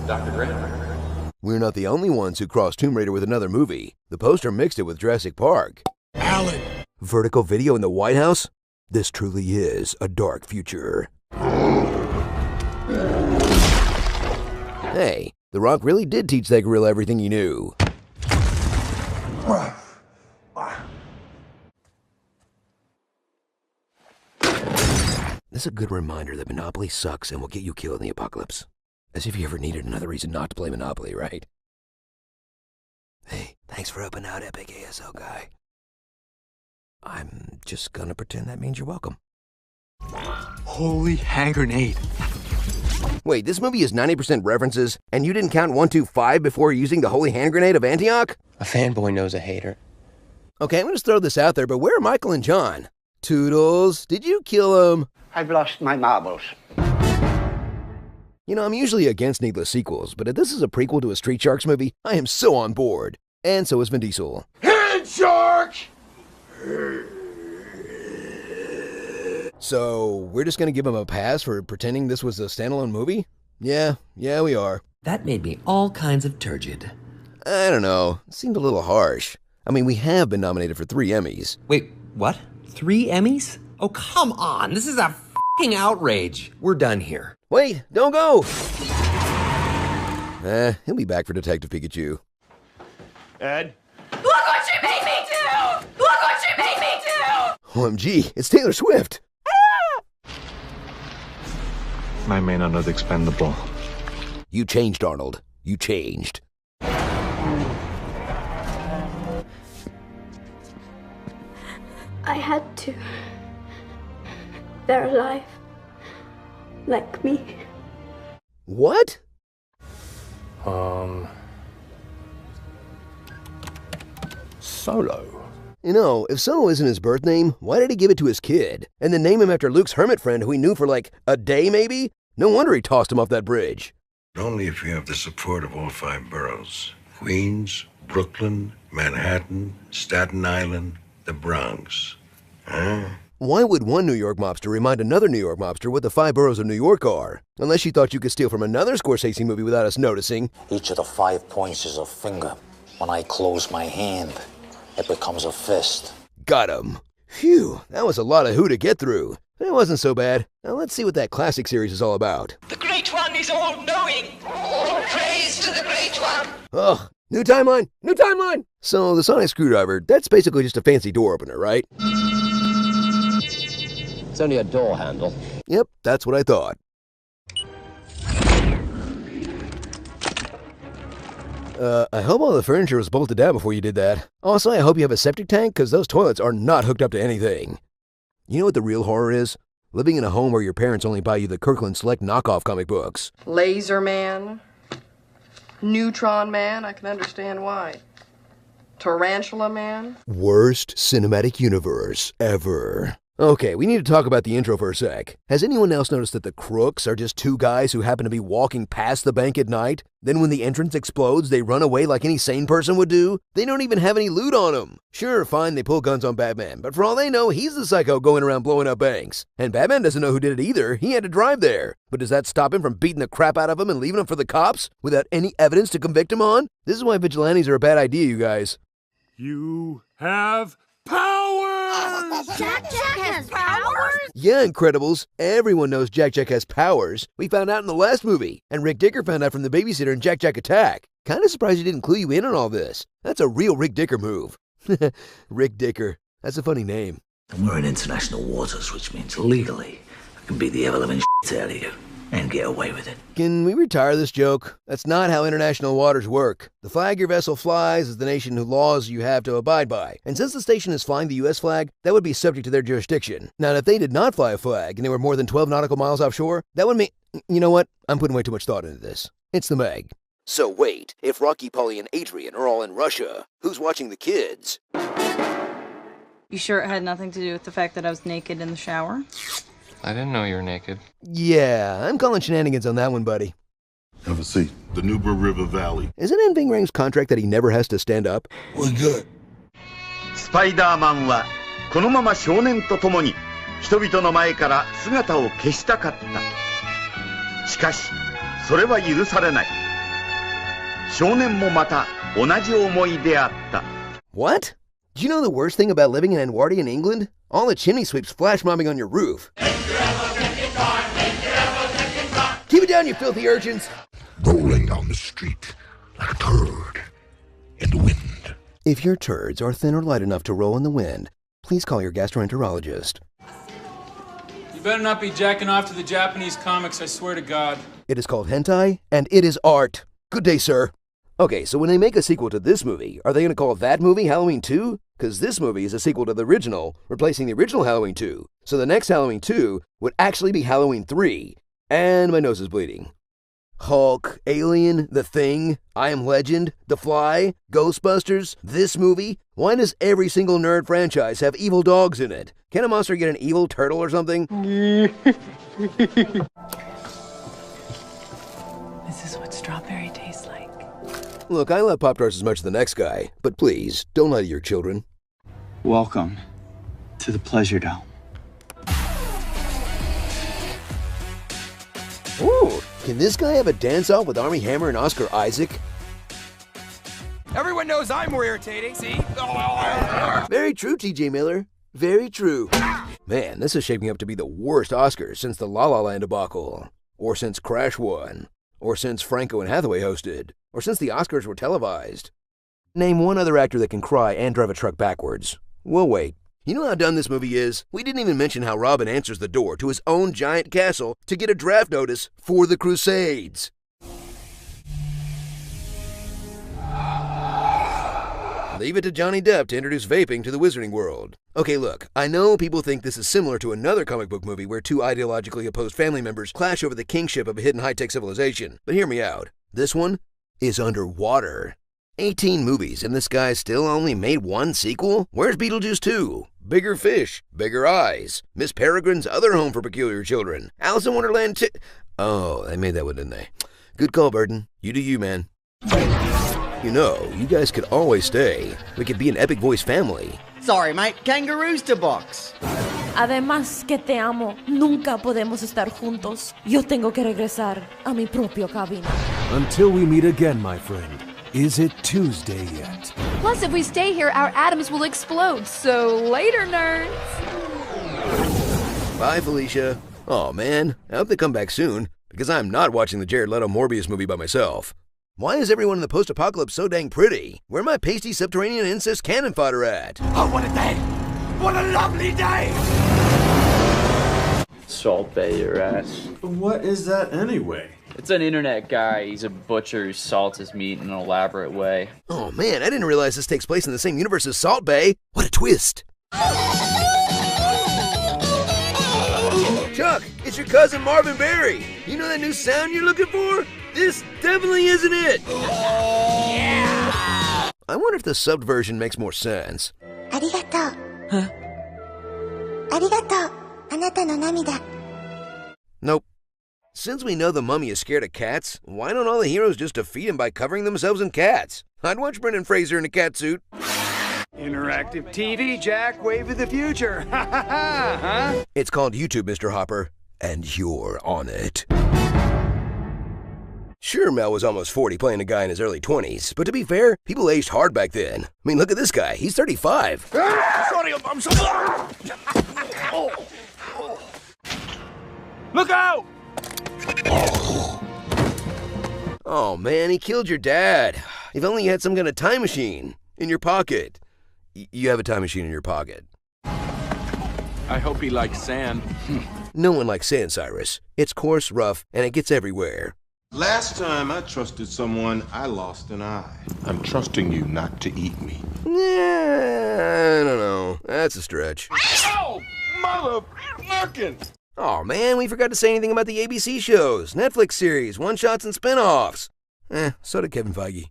Dr. Gray? We're not the only ones who crossed Tomb Raider with another movie. The poster mixed it with Jurassic Park. Alan! Vertical video in the White House? This truly is a dark future. Hey, The Rock really did teach that gorilla everything he knew. This is a good reminder that Monopoly sucks and will get you killed in the apocalypse. As if you ever needed another reason not to play Monopoly, right? Hey, thanks for helping out, Epic ASL guy. I'm just gonna pretend that means you're welcome. Holy hand grenade. Wait, this movie is 90% references, and you didn't count 1, 2, 5 before using the holy hand grenade of Antioch? A fanboy knows a hater. Okay, I'm gonna just throw this out there, but where are Michael and John? Toodles, did you kill him? I've lost my marbles. You know, I'm usually against needless sequels, but if this is a prequel to a Street Sharks movie, I am so on board. And so is Vin Diesel. Head shark! So, we're just gonna give him a pass for pretending this was a standalone movie? Yeah, we are. That made me all kinds of turgid. I don't know. It seemed a little harsh. I mean, we have been nominated for 3 Emmys. Wait, what? 3 Emmys? Oh, come on. This is a f***ing outrage. We're done here. Wait, don't go! He'll be back for Detective Pikachu. Ed? Look what you made me do! Look what you made me do! OMG, it's Taylor Swift! I may not look expendable. You changed, Arnold. You changed. I had to. They're alive. Like me. What? Solo. You know, if Solo isn't his birth name, why did he give it to his kid? And then name him after Luke's hermit friend who he knew for like a day maybe? No wonder he tossed him off that bridge. Only if you have the support of all 5 boroughs. Queens, Brooklyn, Manhattan, Staten Island, the Bronx. Huh? Why would one New York mobster remind another New York mobster what the 5 boroughs of New York are? Unless you thought you could steal from another Scorsese movie without us noticing. Each of the 5 points is a finger. When I close my hand, it becomes a fist. Got him. Phew, that was a lot of who to get through. But it wasn't so bad. Now let's see what that classic series is all about. The Great One is all-knowing. All praise to the Great One. Ugh, new timeline, new timeline! So the sonic screwdriver, that's basically just a fancy door opener, right? It's only a door handle. Yep, that's what I thought. I hope all the furniture was bolted down before you did that. Also, I hope you have a septic tank, because those toilets are not hooked up to anything. You know what the real horror is? Living in a home where your parents only buy you the Kirkland Select knockoff comic books. Laser Man, Neutron Man, I can understand why. Tarantula Man. Worst cinematic universe ever. Okay, we need to talk about the intro for a sec. Has anyone else noticed that the crooks are just 2 guys who happen to be walking past the bank at night? Then when the entrance explodes, they run away like any sane person would do? They don't even have any loot on them. Sure, fine, they pull guns on Batman, but for all they know, he's the psycho going around blowing up banks. And Batman doesn't know who did it either. He had to drive there. But does that stop him from beating the crap out of him and leaving him for the cops without any evidence to convict him on? This is why vigilantes are a bad idea, you guys. You have powers! Jack has powers? Yeah, Incredibles. Everyone knows Jack has powers. We found out in the last movie. And Rick Dicker found out from the babysitter in Jack Attack. Kinda surprised he didn't clue you in on all this. That's a real Rick Dicker move. Rick Dicker. That's a funny name. And we're in international waters, which means legally I can beat the ever-living shit out of you and get away with it. Can we retire this joke? That's not how international waters work. The flag your vessel flies is the nation whose laws you have to abide by. And since the station is flying the U.S. flag, that would be subject to their jurisdiction. Now, if they did not fly a flag and they were more than 12 nautical miles offshore, that would mean... You know what? I'm putting way too much thought into this. It's the Meg. So wait, if Rocky, Polly, and Adrian are all in Russia, who's watching the kids? You sure it had nothing to do with the fact that I was naked in the shower? I didn't know you were naked. Yeah, I'm calling shenanigans on that one, buddy. Have a seat. The Nubra River Valley. Isn't in Ving Rhames' contract that he never has to stand up? We're good. スパイダーマンはこのまま少年と共に人々の前から姿を消したかった。しかし、それは許されない。少年もまた同じ思いであった。What? Do you know the worst thing about living in Edwardian England? All the chimney sweeps flash mobbing on your roof. Keep it down, you filthy urchins! Rolling down the street like a turd in the wind. If your turds are thin or light enough to roll in the wind, please call your gastroenterologist. You better not be jacking off to the Japanese comics, I swear to God. It is called hentai, and it is art. Good day, sir. Okay, so when they make a sequel to this movie, are they going to call that movie Halloween 2? Because this movie is a sequel to the original, replacing the original Halloween 2. So the next Halloween 2 would actually be Halloween 3. And my nose is bleeding. Hulk, Alien, The Thing, I Am Legend, The Fly, Ghostbusters, this movie. Why does every single nerd franchise have evil dogs in it? Can a monster get an evil turtle or something? This is what strawberry tastes like. Look, I love Pop-Tarts as much as the next guy, but please, don't lie to your children. Welcome to the Pleasure Dome. Ooh, can this guy have a dance-off with Armie Hammer and Oscar Isaac? Everyone knows I'm more irritating, see? Very true, TJ Miller. Very true. Man, this is shaping up to be the worst Oscars since the La La Land debacle. Or since Crash won. Or since Franco and Hathaway hosted. Or since the Oscars were televised. Name one other actor that can cry and drive a truck backwards. We'll wait. You know how dumb this movie is? We didn't even mention how Robin answers the door to his own giant castle to get a draft notice for the Crusades. Leave it to Johnny Depp to introduce vaping to the wizarding world. Okay, look, I know people think this is similar to another comic book movie where two ideologically opposed family members clash over the kingship of a hidden high-tech civilization, but hear me out. This one is underwater. 18 movies, and this guy still only made one sequel? Where's Beetlejuice 2? Bigger Fish, Bigger Eyes, Miss Peregrine's Other Home for Peculiar Children, Alice in Wonderland 2. Oh, they made that one, didn't they? Good call, Burton. You do you, man. You know, you guys could always stay. We could be an epic voice family. Sorry, mate. Kangaroos to box. Además que te amo, nunca podemos estar juntos. Yo tengo que regresar a mi propio cabina. Until we meet again, my friend. Is it Tuesday yet? Plus, if we stay here, our atoms will explode. So later, nerds. Bye, Felicia. Oh man, I hope they come back soon, because I'm not watching the Jared Leto Morbius movie by myself. Why is everyone in the post-apocalypse so dang pretty? Where my pasty subterranean incest cannon fodder at? Oh, what a day! What a lovely day! Salt Bay your ass. What is that anyway? It's an internet guy. He's a butcher who salts his meat in an elaborate way. Oh man, I didn't realize this takes place in the same universe as Salt Bay. What a twist! Chuck, it's your cousin Marvin Berry. You know that new sound you're looking for? This definitely isn't it. Yeah! I wonder if the subbed version makes more sense. Arigato. Huh? Arigato. Anata no namida. Nope. Since we know the mummy is scared of cats, why don't all the heroes just defeat him by covering themselves in cats? I'd watch Brendan Fraser in a cat suit. Interactive TV, Jack. Wave of the future. Ha ha ha, huh? It's called YouTube, Mr. Hopper, and you're on it. Sure, Mel was almost 40 playing a guy in his early 20s, but to be fair, people aged hard back then. I mean, look at this guy. He's 35. Sorry, I'm sorry. Look out! Oh man, he killed your dad. If only you had some kind of time machine in your pocket. You have a time machine in your pocket. I hope he likes sand. No one likes sand, Cyrus. It's coarse, rough, and it gets everywhere. Last time I trusted someone, I lost an eye. I'm trusting you not to eat me. Yeah, I don't know. That's a stretch. Oh, motherfucking! Oh man, we forgot to say anything about the ABC shows, Netflix series, one-shots and spin-offs. So did Kevin Feige.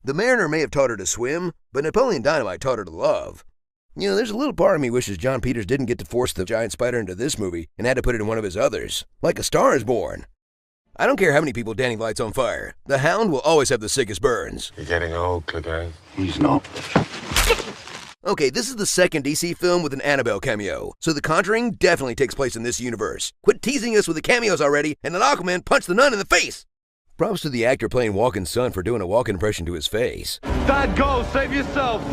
The Mariner may have taught her to swim, but Napoleon Dynamite taught her to love. You know, there's a little part of me wishes John Peters didn't get to force the giant spider into this movie and had to put it in one of his others, like A Star is Born. I don't care how many people Danny lights on fire. The Hound will always have the sickest burns. You're getting old, Click. He's not. Okay, this is the second DC film with an Annabelle cameo, so The Conjuring definitely takes place in this universe. Quit teasing us with the cameos already, and let Aquaman punch the nun in the face! Props to the actor playing Walken's son for doing a Walken impression to his face. Bad goal, save yourself!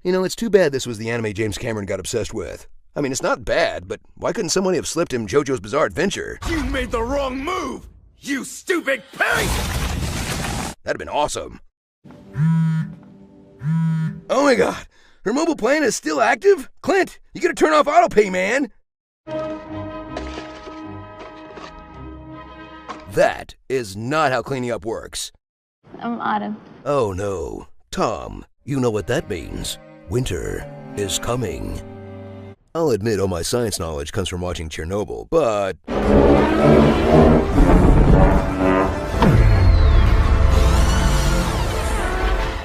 You know, it's too bad this was the anime James Cameron got obsessed with. I mean, it's not bad, but why couldn't someone have slipped him JoJo's Bizarre Adventure? You made the wrong move, you stupid pig! That'd have been awesome. Oh my god! Her mobile plan is still active? Clint, you gotta turn off autopay, man! That is not how cleaning up works. I'm Autumn. Oh no. Tom, you know what that means. Winter is coming. I'll admit all my science knowledge comes from watching Chernobyl, but...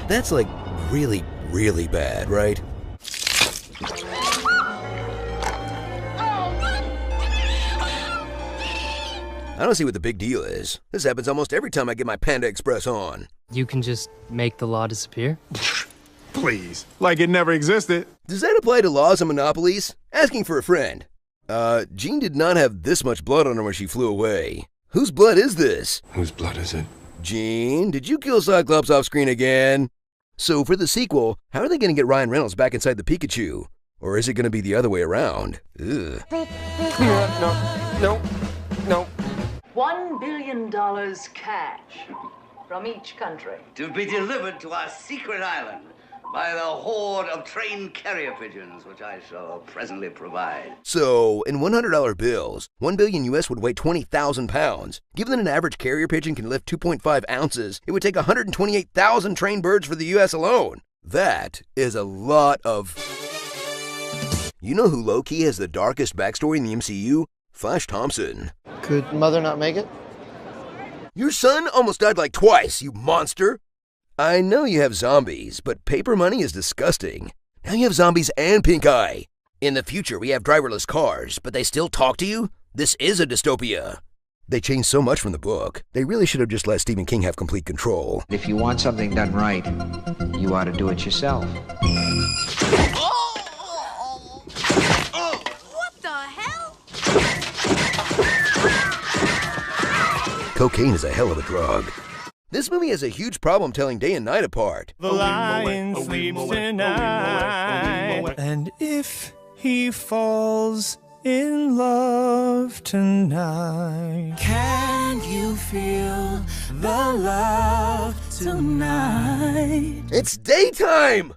That's like really, really bad, right? I don't see what the big deal is. This happens almost every time I get my Panda Express on. You can just make the law disappear? Please, like it never existed. Does that apply to laws and monopolies? Asking for a friend. Jean did not have this much blood on her when she flew away. Whose blood is this? Whose blood is it? Jean, did you kill Cyclops off screen again? So for the sequel, how are they going to get Ryan Reynolds back inside the Pikachu? Or is it going to be the other way around? Ugh. No. $1 billion cash from each country To be delivered to our secret island, by the horde of trained carrier pigeons, which I shall presently provide. So, in $100 bills, 1 billion US would weigh 20,000 pounds. Given that an average carrier pigeon can lift 2.5 ounces, it would take 128,000 trained birds for the US alone. That is a lot of... You know who low-key has the darkest backstory in the MCU? Flash Thompson. Could Mother not make it? Your son almost died like twice, you monster! I know you have zombies, but paper money is disgusting. Now you have zombies and pink eye. In the future, we have driverless cars, but they still talk to you? This is a dystopia. They changed so much from the book. They really should have just let Stephen King have complete control. If you want something done right, you ought to do it yourself. What the hell? Cocaine is a hell of a drug. This movie has a huge problem telling day and night apart. The lion sleeps tonight. And if he falls in love tonight, can you feel the love tonight? It's daytime!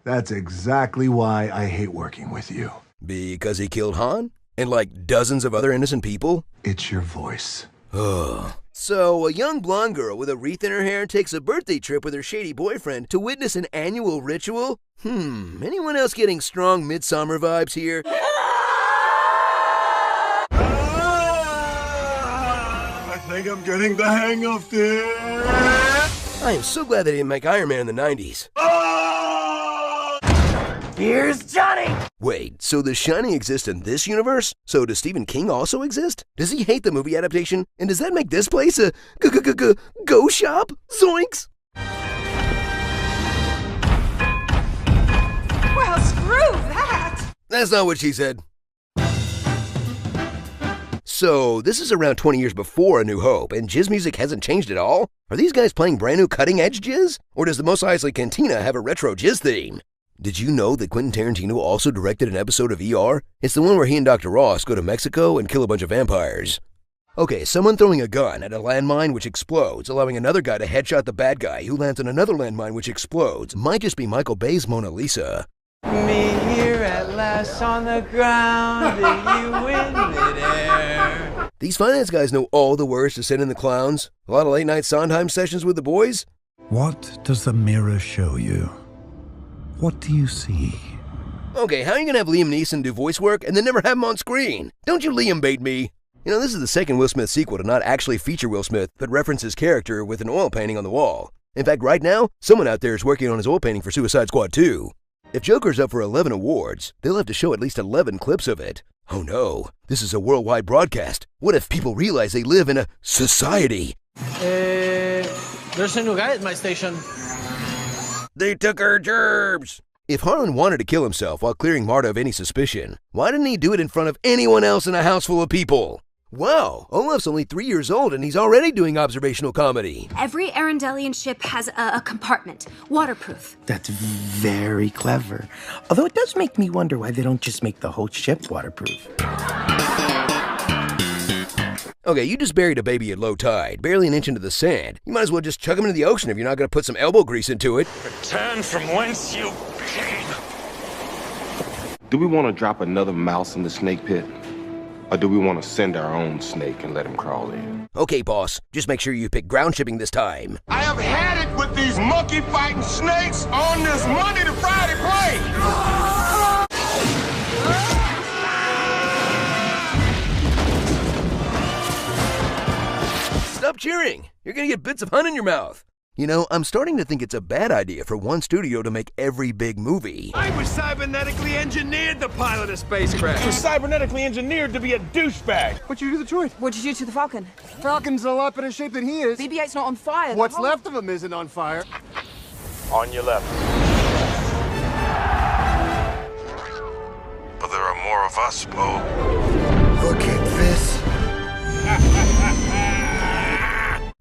That's exactly why I hate working with you. Because he killed Han? And like dozens of other innocent people? It's your voice. Ugh. So, a young blonde girl with a wreath in her hair takes a birthday trip with her shady boyfriend to witness an annual ritual? Anyone else getting strong Midsummer vibes here? I think I'm getting the hang of this. I am so glad they didn't make Iron Man in the 90s. Here's Johnny! Wait, so The Shining exists in this universe? So does Stephen King also exist? Does he hate the movie adaptation? And does that make this place a go shop? Zoinks! Well, screw that! That's not what she said. So, this is around 20 years before A New Hope, and jizz music hasn't changed at all? Are these guys playing brand new cutting-edge jizz? Or does the Mos Eisley Cantina have a retro jizz theme? Did you know that Quentin Tarantino also directed an episode of ER? It's the one where he and Dr. Ross go to Mexico and kill a bunch of vampires. Okay, someone throwing a gun at a landmine which explodes, allowing another guy to headshot the bad guy who lands on another landmine which explodes, might just be Michael Bay's Mona Lisa. Me here at last on the ground, and you in midair. These finance guys know all the words to send in the clowns. A lot of late-night Sondheim sessions with the boys. What does the mirror show you? What do you see? Okay, how are you gonna have Liam Neeson do voice work and then never have him on screen? Don't you Liam bait me? You know, this is the second Will Smith sequel to not actually feature Will Smith, but reference his character with an oil painting on the wall. In fact, right now, someone out there is working on his oil painting for Suicide Squad 2. If Joker's up for 11 awards, they'll have to show at least 11 clips of it. Oh no, this is a worldwide broadcast. What if people realize they live in a society? There's a new guy at my station. They took our gerbs! If Harlan wanted to kill himself while clearing Marta of any suspicion, why didn't he do it in front of anyone else in a house full of people? Wow, Olaf's only 3 years old and he's already doing observational comedy. Every Arendelian ship has a compartment, waterproof. That's very clever. Although it does make me wonder why they don't just make the whole ship waterproof. Okay, you just buried a baby at low tide, barely an inch into the sand. You might as well just chuck him into the ocean if you're not going to put some elbow grease into it. Return from whence you came. Do we want to drop another mouse in the snake pit? Or do we want to send our own snake and let him crawl in? Okay, boss. Just make sure you pick ground shipping this time. I have had it with these monkey-fighting snakes on this Monday to Friday plane! Stop cheering! You're gonna get bits of hun in your mouth. You know, I'm starting to think it's a bad idea for one studio to make every big movie. I was cybernetically engineered to pilot a spacecraft. You were cybernetically engineered to be a douchebag. What'd you do to the droid? What'd you do to the Falcon? Falcon's a lot better shape than he is. BB-8's not on fire. What's left of him isn't on fire. On your left. But there are more of us, Poe. Look at this.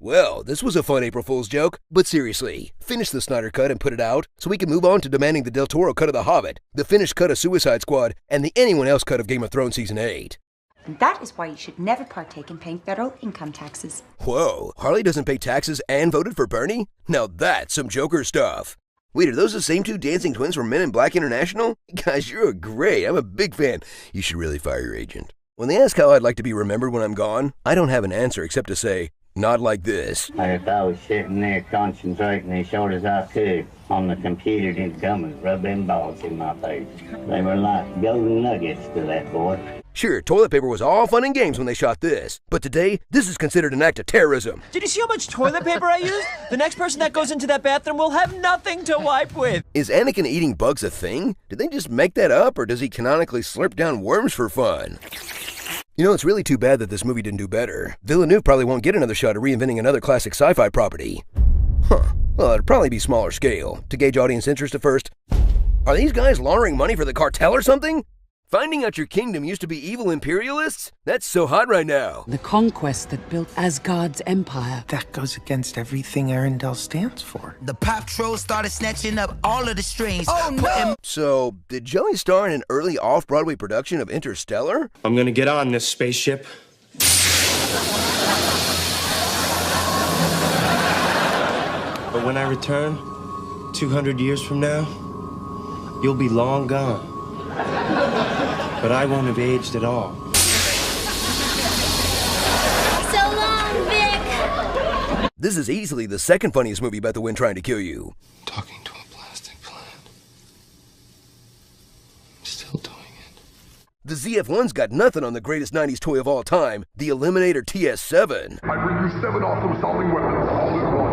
Well, this was a fun April Fool's joke, but seriously, finish the Snyder Cut and put it out so we can move on to demanding the Del Toro cut of The Hobbit, the finished cut of Suicide Squad, and the anyone else cut of Game of Thrones Season 8. And that is why you should never partake in paying federal income taxes. Whoa, Harley doesn't pay taxes and voted for Bernie? Now that's some Joker stuff. Wait, are those the same two dancing twins from Men in Black International? Guys, you're great. I'm a big fan. You should really fire your agent. When they ask how I'd like to be remembered when I'm gone, I don't have an answer except to say, not like this. If I was sitting there concentrating as short as I could on the computer, didn't come and rub them balls in my face. They were like golden nuggets to that boy. Sure, toilet paper was all fun and games when they shot this, but today, this is considered an act of terrorism. Did you see how much toilet paper I used? The next person that goes into that bathroom will have nothing to wipe with. Is Anakin eating bugs a thing? Did they just make that up, or does he canonically slurp down worms for fun? You know, it's really too bad that this movie didn't do better. Villeneuve probably won't get another shot at reinventing another classic sci-fi property. Huh. Well, it'd probably be smaller scale, to gauge audience interest at first. Are these guys laundering money for the cartel or something? Finding out your kingdom used to be evil imperialists? That's so hot right now. The conquest that built Asgard's empire. That goes against everything Arendelle stands for. The pop trolls started snatching up all of the strings. Oh no! So, did Joey star in an early off-Broadway production of Interstellar? I'm gonna get on this spaceship. But when I return, 200 years from now, you'll be long gone. But I won't have aged at all. So long, Vic! This is easily the second funniest movie about the wind trying to kill you. Talking to a plastic plant. I'm still doing it. The ZF-1's got nothing on the greatest 90s toy of all time, the Eliminator TS-7. I bring you 7 awesome solving weapons all in one.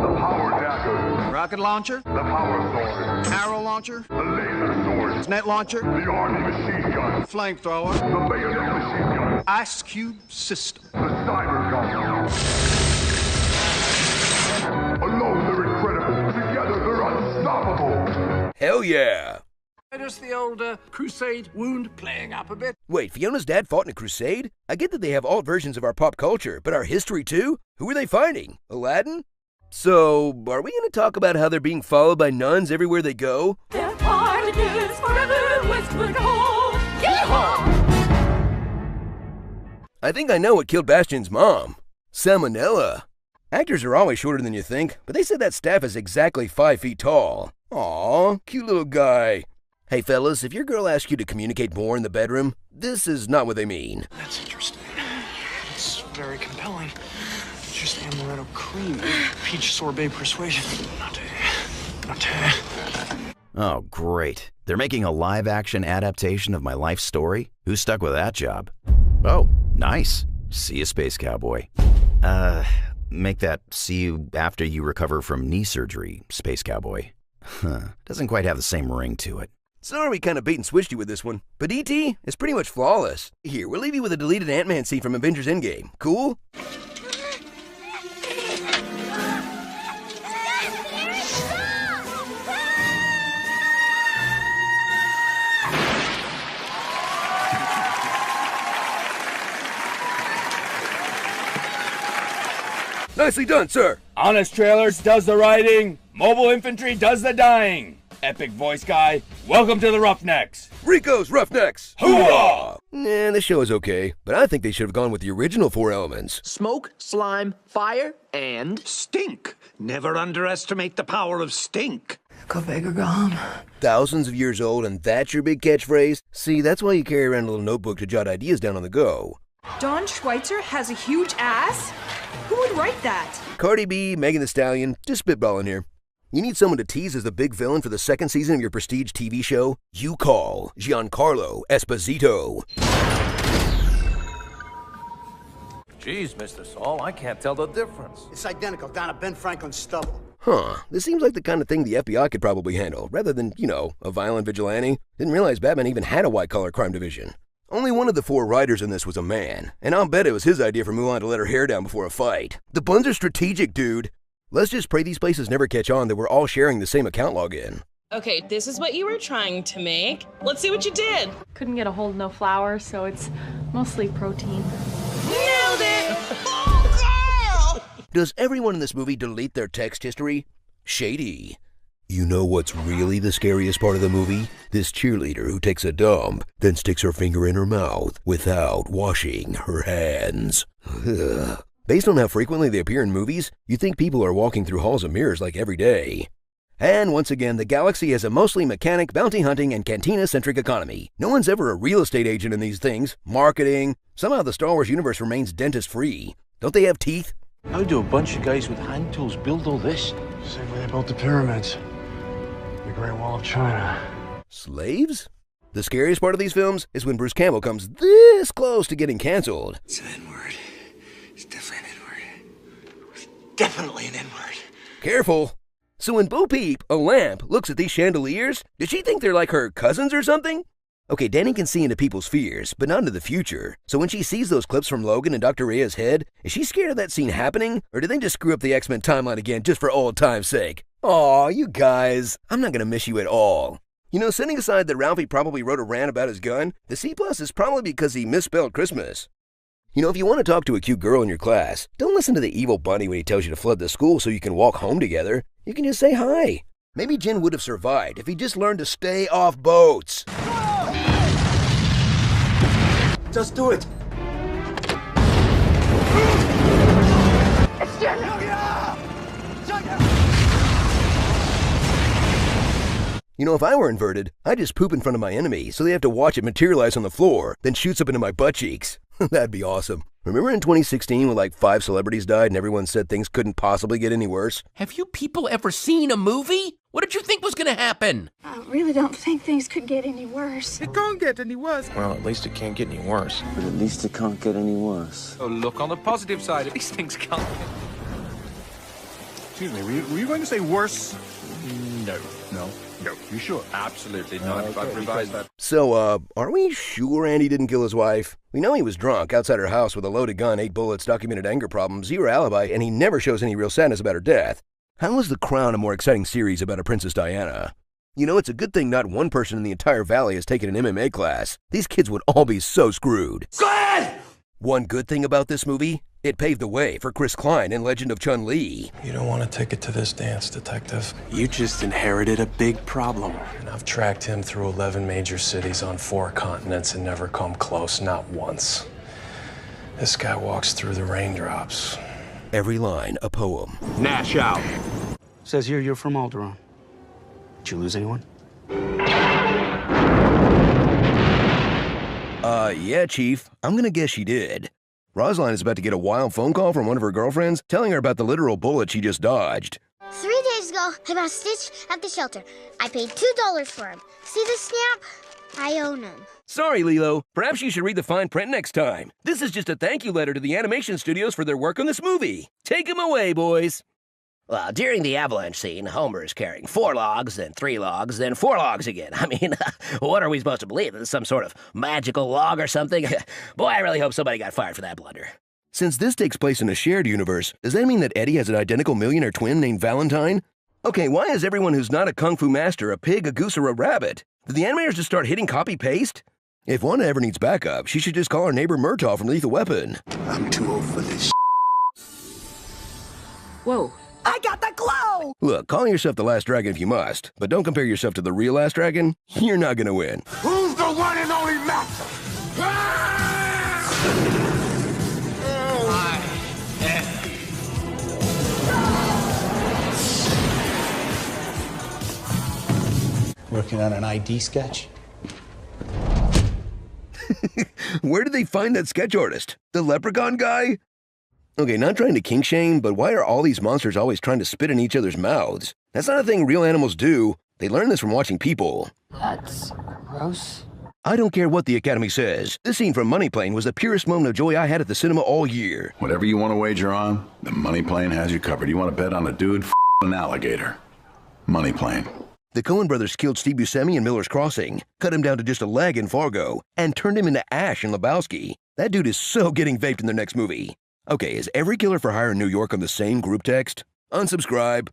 The power dagger. Rocket launcher. The power sword. Arrow launcher. The laser sword. Net launcher. The army machine gun. Flamethrower. The bayonet machine gun. Ice cube system. The cyber gun. Alone they're incredible. Together they're unstoppable. Hell yeah! Just the old crusade wound playing up a bit. Wait, Fiona's dad fought in a crusade? I get that they have alt versions of our pop culture, but our history too? Who are they fighting? Aladdin? So, are we gonna talk about how they're being followed by nuns everywhere they go? Their party is forever westward ho! Yeehaw! I think I know what killed Bastion's mom. Salmonella. Actors are always shorter than you think, but they said that staff is exactly 5 feet tall. Aw, cute little guy. Hey fellas, if your girl asks you to communicate more in the bedroom, this is not what they mean. That's interesting. It's very compelling. Just the amaretto cream, peach sorbet persuasion. Not. Oh, great. They're making a live-action adaptation of my life story? Who's stuck with that job? Oh, nice. See you, Space Cowboy. Make that see you after you recover from knee surgery, Space Cowboy. Doesn't quite have the same ring to it. Sorry we kind of bait and switched you with this one, but E.T. is pretty much flawless. Here, we'll leave you with a deleted Ant-Man scene from Avengers Endgame. Cool? Nicely done, sir. Honest Trailers does the writing. Mobile Infantry does the dying. Epic voice guy, welcome to the Roughnecks. Rico's Roughnecks. Hoorah! Nah, the show is okay, but I think they should have gone with the original 4 elements. Smoke, slime, fire, and stink. Never underestimate the power of stink. Go big or go home. Thousands of years old, and that's your big catchphrase? See, that's why you carry around a little notebook to jot ideas down on the go. Don Schweitzer has a huge ass? Who would write that? Cardi B, Megan Thee Stallion, just spitballing here. You need someone to tease as the big villain for the 2nd season of your prestige TV show? You call Giancarlo Esposito. Geez, Mr. Saul, I can't tell the difference. It's identical down to Ben Franklin's stubble. Huh, this seems like the kind of thing the FBI could probably handle, rather than, you know, a violent vigilante. Didn't realize Batman even had a white-collar crime division. Only one of the 4 writers in this was a man, and I'll bet it was his idea for Mulan to let her hair down before a fight. The buns are strategic, dude. Let's just pray these places never catch on that we're all sharing the same account login. Okay, this is what you were trying to make. Let's see what you did. Couldn't get a hold of no flour, so it's mostly protein. Nailed it! Oh, girl! Does everyone in this movie delete their text history? Shady. You know what's really the scariest part of the movie? This cheerleader who takes a dump, then sticks her finger in her mouth without washing her hands. Based on how frequently they appear in movies, you'd think people are walking through halls of mirrors like every day. And once again, the galaxy has a mostly mechanic, bounty hunting, and cantina-centric economy. No one's ever a real estate agent in these things. Marketing. Somehow the Star Wars universe remains dentist-free. Don't they have teeth? How do a bunch of guys with hand tools build all this? Same way they built the pyramids. The Great Wall of China. Slaves? The scariest part of these films is when Bruce Campbell comes this close to getting canceled. It's an N-word. It's definitely an N-word. It's definitely an N-word. Careful. So when Bo Peep, a lamp, looks at these chandeliers, does she think they're like her cousins or something? Okay, Danny can see into people's fears, but not into the future. So when she sees those clips from Logan and Dr. Rhea's head, is she scared of that scene happening? Or did they just screw up the X-Men timeline again just for old time's sake? Aw, you guys, I'm not gonna miss you at all. You know, setting aside that Ralphie probably wrote a rant about his gun, the C+ is probably because he misspelled Christmas. You know, if you want to talk to a cute girl in your class, don't listen to the evil bunny when he tells you to flood the school so you can walk home together. You can just say hi. Maybe Jin would have survived if he just learned to stay off boats. Just do it. It's Jin! You know, if I were inverted, I'd just poop in front of my enemy so they have to watch it materialize on the floor, then shoots up into my butt cheeks. That'd be awesome. Remember in 2016 when like 5 celebrities died and everyone said things couldn't possibly get any worse? Have you people ever seen a movie? What did you think was gonna happen? I really don't think things could get any worse. It can't get any worse. Well, at least it can't get any worse. But at least it can't get any worse. Oh, look on the positive side. These things can't. Excuse me, were you going to say worse? No. No. No. You sure? Absolutely not. I've revised that. So, are we sure Andy didn't kill his wife? We know he was drunk outside her house with a loaded gun, 8 bullets, documented anger problems, 0 alibi, and he never shows any real sadness about her death. How is The Crown a more exciting series about a Princess Diana? You know, it's a good thing not one person in the entire valley has taken an MMA class. These kids would all be so screwed. Good! One good thing about this movie, it paved the way for Chris Klein in Legend of Chun-Li. You don't want a ticket to this dance, Detective. You just inherited a big problem. And I've tracked him through 11 major cities on 4 continents and never come close, not once. This guy walks through the raindrops. Every line a poem. Nash out. Says here you're from Alderaan. Did you lose anyone? Yeah, Chief. I'm gonna guess she did. Rosaline is about to get a wild phone call from one of her girlfriends telling her about the literal bullet she just dodged. 3 days ago, I bought Stitch at the shelter. I paid $2 for him. See the snap? I own him. Sorry, Lilo. Perhaps you should read the fine print next time. This is just a thank you letter to the animation studios for their work on this movie. Take him away, boys. Well, during the avalanche scene, Homer is carrying 4 logs, then 3 logs, then 4 logs again. I mean, what are we supposed to believe? This is some sort of magical log or something? Boy, I really hope somebody got fired for that blunder. Since this takes place in a shared universe, does that mean that Eddie has an identical millionaire twin named Valentine? Okay, why is everyone who's not a kung fu master a pig, a goose, or a rabbit? Did the animators just start hitting copy-paste? If Wanda ever needs backup, she should just call her neighbor Murtaugh from Lethal Weapon. I'm too old for this. Whoa. I got the glow! Look, call yourself the Last Dragon if you must, but don't compare yourself to the real Last Dragon. You're not gonna win. Who's the one and only master? Working on an ID sketch? Where did they find that sketch artist? The leprechaun guy? Okay, not trying to kink shame, but why are all these monsters always trying to spit in each other's mouths? That's not a thing real animals do. They learn this from watching people. That's gross. I don't care what the Academy says. This scene from Money Plane was the purest moment of joy I had at the cinema all year. Whatever you want to wager on, the Money Plane has you covered. You want to bet on a dude, an alligator. Money Plane. The Coen brothers killed Steve Buscemi in Miller's Crossing, cut him down to just a leg in Fargo, and turned him into Ash in Lebowski. That dude is so getting vaped in their next movie. Okay, is every killer for hire in New York on the same group text? Unsubscribe.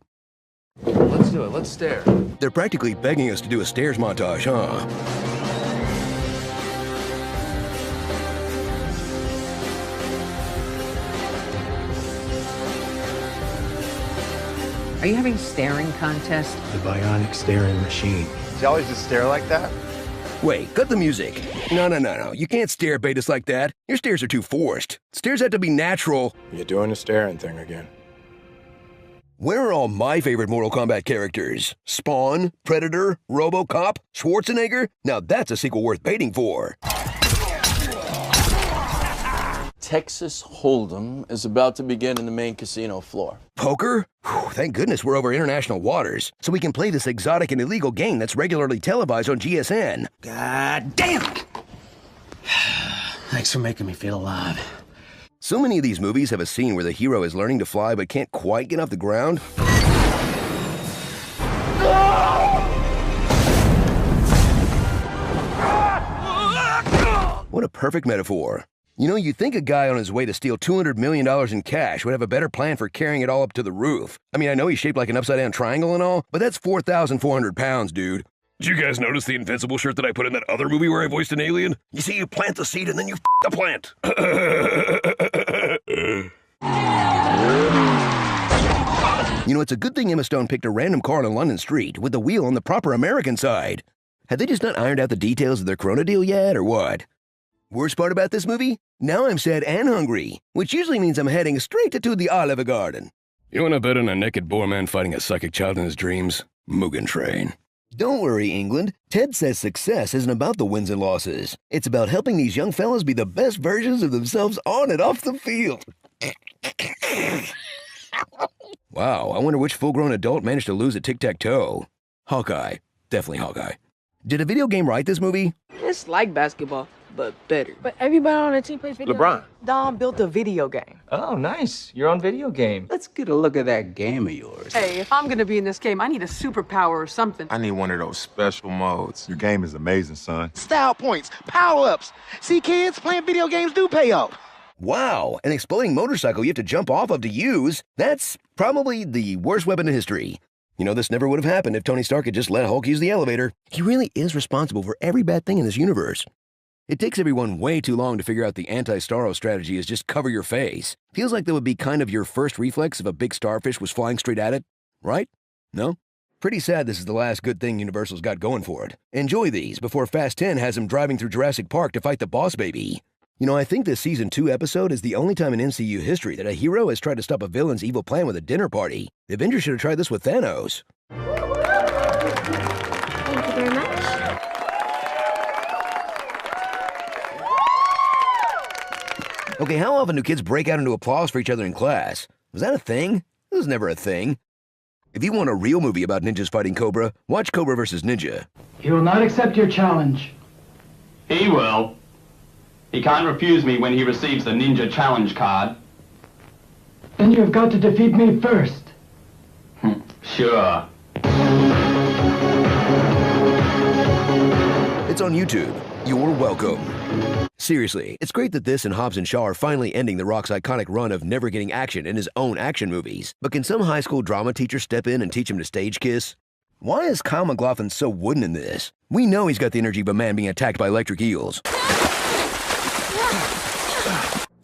Let's do it. Let's stare. They're practically begging us to do a stairs montage, huh? Are you having a staring contest? The bionic staring machine. Does he always just stare like that? Wait, cut the music. No. You can't stare bait us like that. Your stares are too forced. Stares have to be natural. You're doing the staring thing again. Where are all my favorite Mortal Kombat characters? Spawn, Predator, RoboCop, Schwarzenegger? Now that's a sequel worth waiting for. Texas Hold'em is about to begin in the main casino floor. Poker? Whew, thank goodness we're over international waters, so we can play this exotic and illegal game that's regularly televised on GSN. God damn it! Thanks for making me feel alive. So many of these movies have a scene where the hero is learning to fly but can't quite get off the ground. What a perfect metaphor. You know, you'd think a guy on his way to steal $200 million in cash would have a better plan for carrying it all up to the roof. I mean, I know he's shaped like an upside-down triangle and all, but that's 4,400 pounds, dude. Did you guys notice the Invincible shirt that I put in that other movie where I voiced an alien? You see, you plant the seed and then you f*** the plant. You know, it's a good thing Emma Stone picked a random car on a London street with the wheel on the proper American side. Have they just not ironed out the details of their Corona deal yet, or what? Worst part about this movie? Now I'm sad and hungry, which usually means I'm heading straight to the Olive Garden. You wanna bet on a naked boar man fighting a psychic child in his dreams? Mugen Train. Don't worry, England. Ted says success isn't about the wins and losses. It's about helping these young fellas be the best versions of themselves on and off the field. Wow, I wonder which full-grown adult managed to lose at tic-tac-toe. Hawkeye. Definitely Hawkeye. Did a video game write this movie? It's like basketball, but better. But everybody on the team plays video LeBron. games. Dom built a video game. Oh, nice. You're on video game. Let's get a look at that game of yours. Hey, if I'm gonna be in this game, I need a superpower or something. I need one of those special modes. Your game is amazing, son. Style points, power-ups. See, kids, playing video games do pay off. Wow, an exploding motorcycle you have to jump off of to use? That's probably the worst weapon in history. You know, this never would have happened if Tony Stark had just let Hulk use the elevator. He really is responsible for every bad thing in this universe. It takes everyone way too long to figure out the anti-Starro strategy is just cover your face. Feels like that would be kind of your first reflex if a big starfish was flying straight at it, right? No? Pretty sad this is the last good thing Universal's got going for it. Enjoy these before Fast 10 has him driving through Jurassic Park to fight the boss baby. You know, I think this Season 2 episode is the only time in MCU history that a hero has tried to stop a villain's evil plan with a dinner party. The Avengers should have tried this with Thanos. Thank you very much. Okay, how often do kids break out into applause for each other in class? Was that a thing? It was never a thing. If you want a real movie about ninjas fighting Cobra, watch Cobra vs. Ninja. He will not accept your challenge. He will. He can't refuse me when he receives the Ninja Challenge card. Then you have got to defeat me first. Sure. It's on YouTube. You're welcome. Seriously, it's great that this and Hobbs and Shaw are finally ending The Rock's iconic run of never getting action in his own action movies. But can some high school drama teacher step in and teach him to stage kiss? Why is Kyle MacLachlan so wooden in this? We know he's got the energy of a man being attacked by electric eels.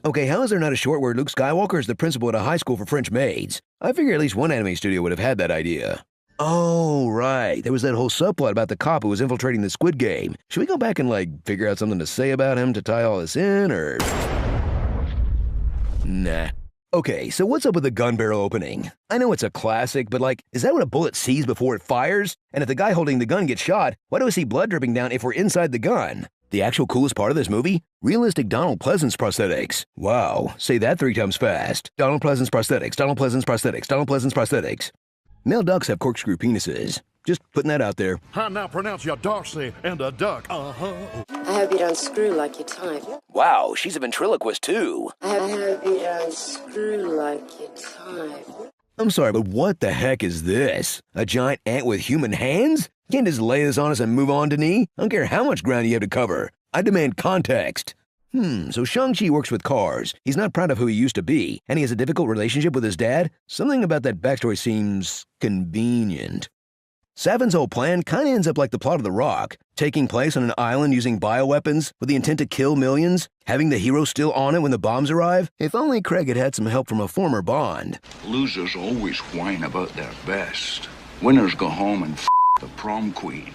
Okay, how is there not a short where Luke Skywalker is the principal at a high school for French maids? I figure at least one anime studio would have had that idea. Oh, right. There was that whole subplot about the cop who was infiltrating the Squid Game. Should we go back and, figure out something to say about him to tie all this in, or...? Nah. Okay, so what's up with the gun barrel opening? I know it's a classic, but, is that what a bullet sees before it fires? And if the guy holding the gun gets shot, why do we see blood dripping down if we're inside the gun? The actual coolest part of this movie? Realistic Donald Pleasance prosthetics. Wow, say that 3 times fast. Donald Pleasance prosthetics, Donald Pleasance prosthetics, Donald Pleasance prosthetics. Male ducks have corkscrew penises. Just putting that out there. I now pronounce you Darcy and a duck. Uh-huh. I hope you don't screw like your type. Wow, she's a ventriloquist too. I hope you don't screw like your type. I'm sorry, but what the heck is this? A giant ant with human hands? You can't just lay this on us and move on, Denis. I don't care how much ground you have to cover. I demand context. So Shang-Chi works with cars. He's not proud of who he used to be, and he has a difficult relationship with his dad. Something about that backstory seems convenient. Savin's whole plan kind of ends up like the plot of The Rock, taking place on an island using bioweapons with the intent to kill millions, having the hero still on it when the bombs arrive. If only Craig had had some help from a former Bond. Losers always whine about their best. Winners go home and the prom queen.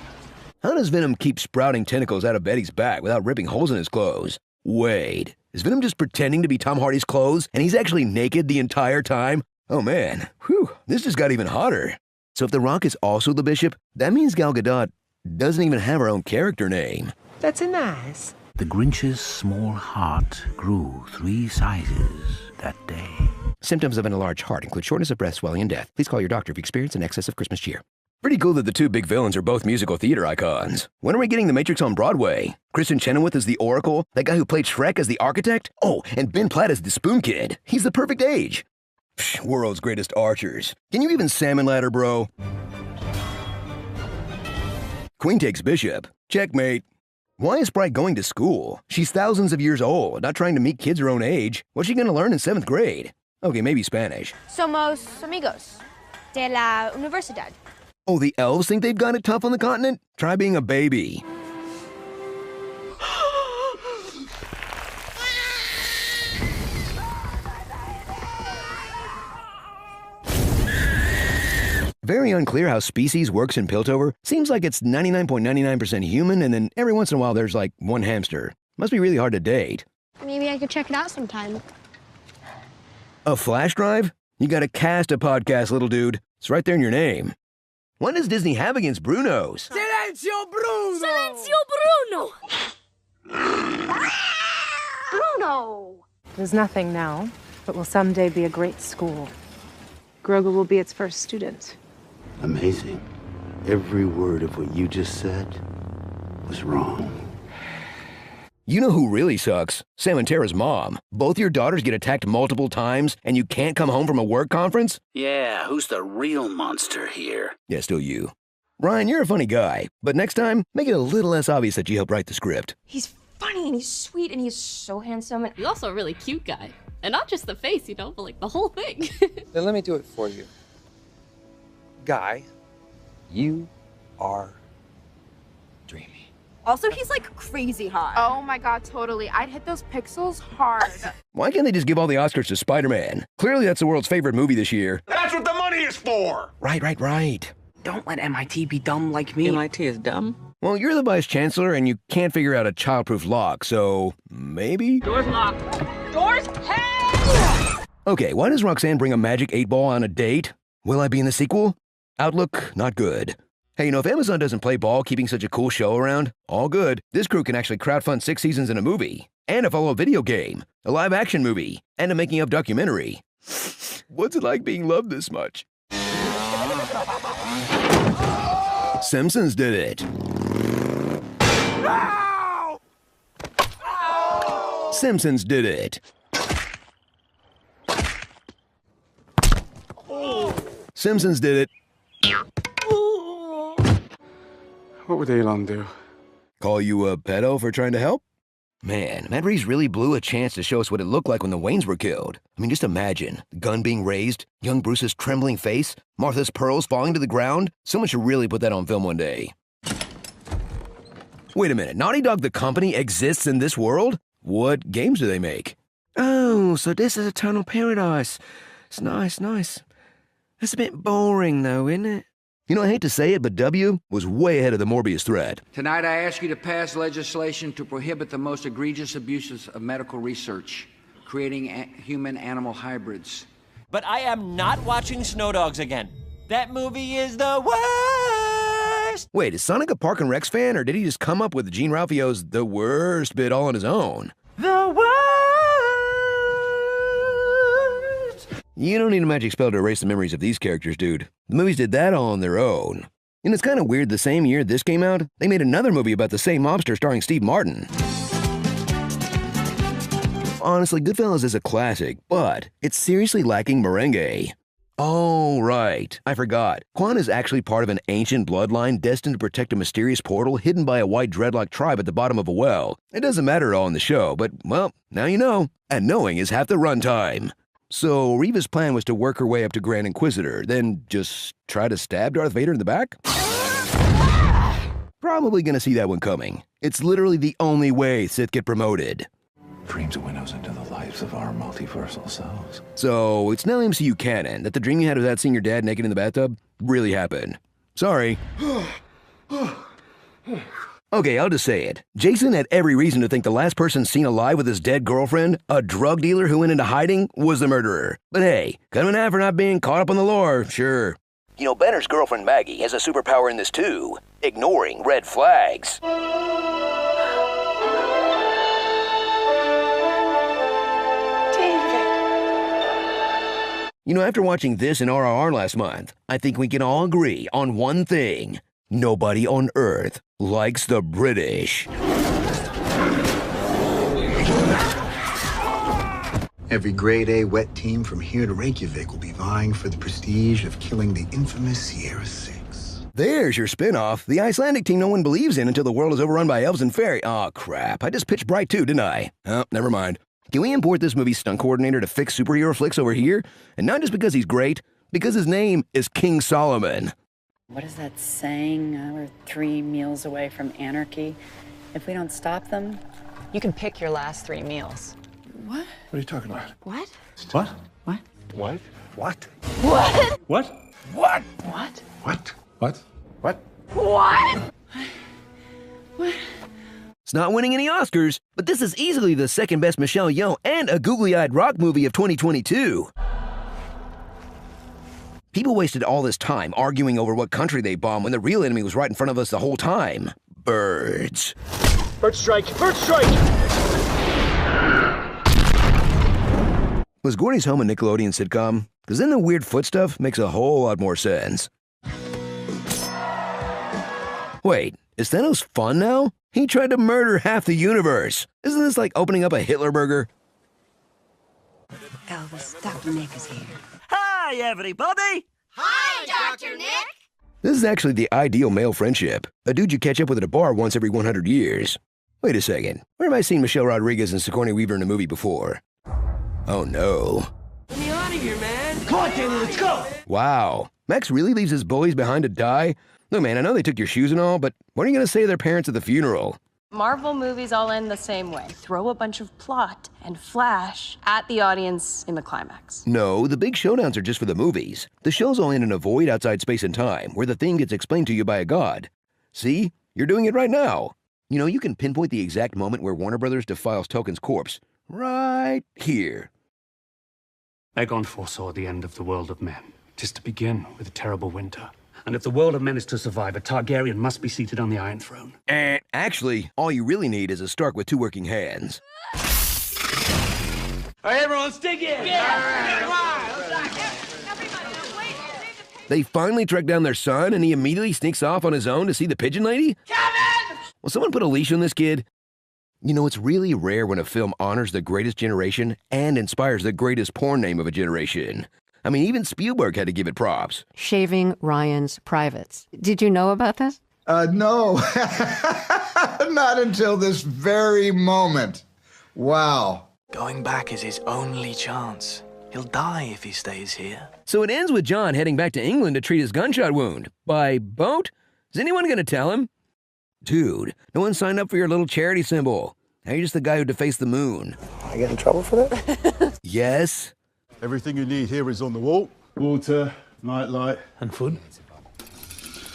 How does Venom keep sprouting tentacles out of Betty's back without ripping holes in his clothes? Wait, is Venom just pretending to be Tom Hardy's clothes and he's actually naked the entire time? Oh man, whew, this just got even hotter. So if The Rock is also the bishop, that means Gal Gadot doesn't even have her own character name. That's nice. The Grinch's small heart grew 3 sizes that day. Symptoms of an enlarged heart include shortness of breath, swelling, and death. Please call your doctor if you experience an excess of Christmas cheer. Pretty cool that the 2 big villains are both musical theater icons. When are we getting The Matrix on Broadway? Kristen Chenoweth as the Oracle, that guy who played Shrek as the architect? Oh, and Ben Platt as the Spoon Kid. He's the perfect age. Psh, world's greatest archers. Can you even salmon ladder, bro? Queen takes bishop. Checkmate. Why is Sprite going to school? She's thousands of years old, not trying to meet kids her own age. What's she gonna learn in 7th grade? Okay, maybe Spanish. Somos amigos de la universidad. Oh, the elves think they've got it tough on the continent? Try being a baby. Very unclear how species works in Piltover. Seems like it's 99.99% human, and then every once in a while there's like 1 hamster. Must be really hard to date. Maybe I could check it out sometime. A flash drive? You gotta cast a podcast, little dude. It's right there in your name. What does Disney have against Brunos? Silencio, Bruno! Silencio, Bruno! Bruno! There's nothing now, but will someday be a great school. Grogu will be its first student. Amazing. Every word of what you just said was wrong. You know who really sucks? Sam and Tara's mom. Both your daughters get attacked multiple times, and you can't come home from a work conference? Yeah, who's the real monster here? Yeah, still you. Ryan, you're a funny guy, but next time, make it a little less obvious that you helped write the script. He's funny and he's sweet and he's so handsome. And he's also a really cute guy. And not just the face, you know, but like the whole thing. Then let me do it for you. Guy, you are dreamy. Also, he's like crazy hot. Oh my god, totally. I'd hit those pixels hard. Why can't they just give all the Oscars to Spider-Man? Clearly that's the world's favorite movie this year. That's what the money is for! Right. Don't let MIT be dumb like me. MIT is dumb? Well, you're the vice chancellor and you can't figure out a childproof lock, so maybe? Door's locked. Door's hey! Okay, why does Roxanne bring a magic 8-ball on a date? Will I be in the sequel? Outlook, not good. Hey, you know, if Amazon doesn't play ball keeping such a cool show around, all good. This crew can actually crowdfund 6 seasons in a movie, and a follow-up video game, a live-action movie, and a making-up documentary. What's it like being loved this much? Simpsons did it. No! Simpsons did it. Simpsons did it. What would Elon do? Call you a pedo for trying to help? Man, Matt Reeves really blew a chance to show us what it looked like when the Waynes were killed. I mean, just imagine. The gun being raised, young Bruce's trembling face, Martha's pearls falling to the ground. Someone should really put that on film one day. Wait a minute, Naughty Dog the company exists in this world? What games do they make? Oh, so this is Eternal Paradise. It's nice. It's a bit boring though, isn't it? You know, I hate to say it, but W was way ahead of the Morbius threat. Tonight I ask you to pass legislation to prohibit the most egregious abuses of medical research, creating human-animal hybrids. But I am not watching Snow Dogs again. That movie is the worst! Wait, is Sonic a Park and Recs fan, or did he just come up with Gene Ralphio's the worst bit all on his own? The worst! You don't need a magic spell to erase the memories of these characters, dude. The movies did that all on their own. And it's kind of weird, the same year this came out, they made another movie about the same mobster starring Steve Martin. Honestly, Goodfellas is a classic, but it's seriously lacking merengue. Oh, right. I forgot. Quan is actually part of an ancient bloodline destined to protect a mysterious portal hidden by a white dreadlock tribe at the bottom of a well. It doesn't matter at all in the show, but, well, now you know. And knowing is half the runtime. So Reva's plan was to work her way up to Grand Inquisitor, then just try to stab Darth Vader in the back? Probably gonna see that one coming. It's literally the only way Sith get promoted. Dreams are windows into the lives of our multiversal selves. So it's now MCU canon that the dream you had of that seeing your dad naked in the bathtub really happened. Sorry. Okay, I'll just say it. Jason had every reason to think the last person seen alive with his dead girlfriend, a drug dealer who went into hiding, was the murderer. But hey, cut him in half for not being caught up on the lore, sure. You know, Benner's girlfriend Maggie has a superpower in this too. Ignoring red flags. You know, after watching this in RRR last month, I think we can all agree on one thing. Nobody on Earth likes the British. Every grade A wet team from here to Reykjavik will be vying for the prestige of killing the infamous Sierra Six. There's your spin-off, the Icelandic team no one believes in until the world is overrun by elves and fairy. Aw, crap. I just pitched Bright too, didn't I? Oh, never mind. Can we import this movie's stunt coordinator to fix superhero flicks over here? And not just because he's great, because his name is King Solomon. What is that saying? We're 3 meals away from anarchy. If we don't stop them, you can pick your last 3 meals. What? What are you talking about? What? What? What? What? What? What? What? What? What? What? What? What? What? It's not winning any Oscars, but this is easily the second best Michelle Yeoh and a googly-eyed rock movie of 2022. People wasted all this time arguing over what country they bombed when the real enemy was right in front of us the whole time. Birds. Bird strike! Bird strike! Was Gordy's Home a Nickelodeon sitcom? Because then the weird foot stuff makes a whole lot more sense. Wait, is Thanos fun now? He tried to murder half the universe. Isn't this like opening up a Hitler burger? Elvis, Dr. Nick is here. Hi, everybody! Hi, Dr. Nick! This is actually the ideal male friendship. A dude you catch up with at a bar once every 100 years. Wait a second. Where have I seen Michelle Rodriguez and Sigourney Weaver in a movie before? Oh no. Get me out of here, man! Come on, Taylor, let's go! Wow. Max really leaves his bullies behind to die? Look, man, I know they took your shoes and all, but what are you gonna say to their parents at the funeral? Marvel movies all end the same way. Throw a bunch of plot and flash at the audience in the climax. No, the big showdowns are just for the movies. The shows all end in a void outside space and time, where the thing gets explained to you by a god. See? You're doing it right now. You know, you can pinpoint the exact moment where Warner Brothers defiles Tolkien's corpse. Right here. Aegon foresaw the end of the world of men. 'Tis to begin with a terrible winter. And if the world of men is to survive, a Targaryen must be seated on the Iron Throne. Actually, all you really need is a Stark with 2 working hands. All right, everyone, stick in! They finally track down their son, and he immediately sneaks off on his own to see the pigeon lady? Kevin! Will someone put a leash on this kid? You know, it's really rare when a film honors the greatest generation and inspires the greatest porn name of a generation. I mean, even Spielberg had to give it props. Shaving Ryan's privates. Did you know about this? No. Not until this very moment. Wow. Going back is his only chance. He'll die if he stays here. So it ends with John heading back to England to treat his gunshot wound. By boat? Is anyone going to tell him? Dude, no one signed up for your little charity symbol. Now you're just the guy who defaced the moon. I get in trouble for that? Yes. Everything you need here is on the wall. Water, nightlight, and food.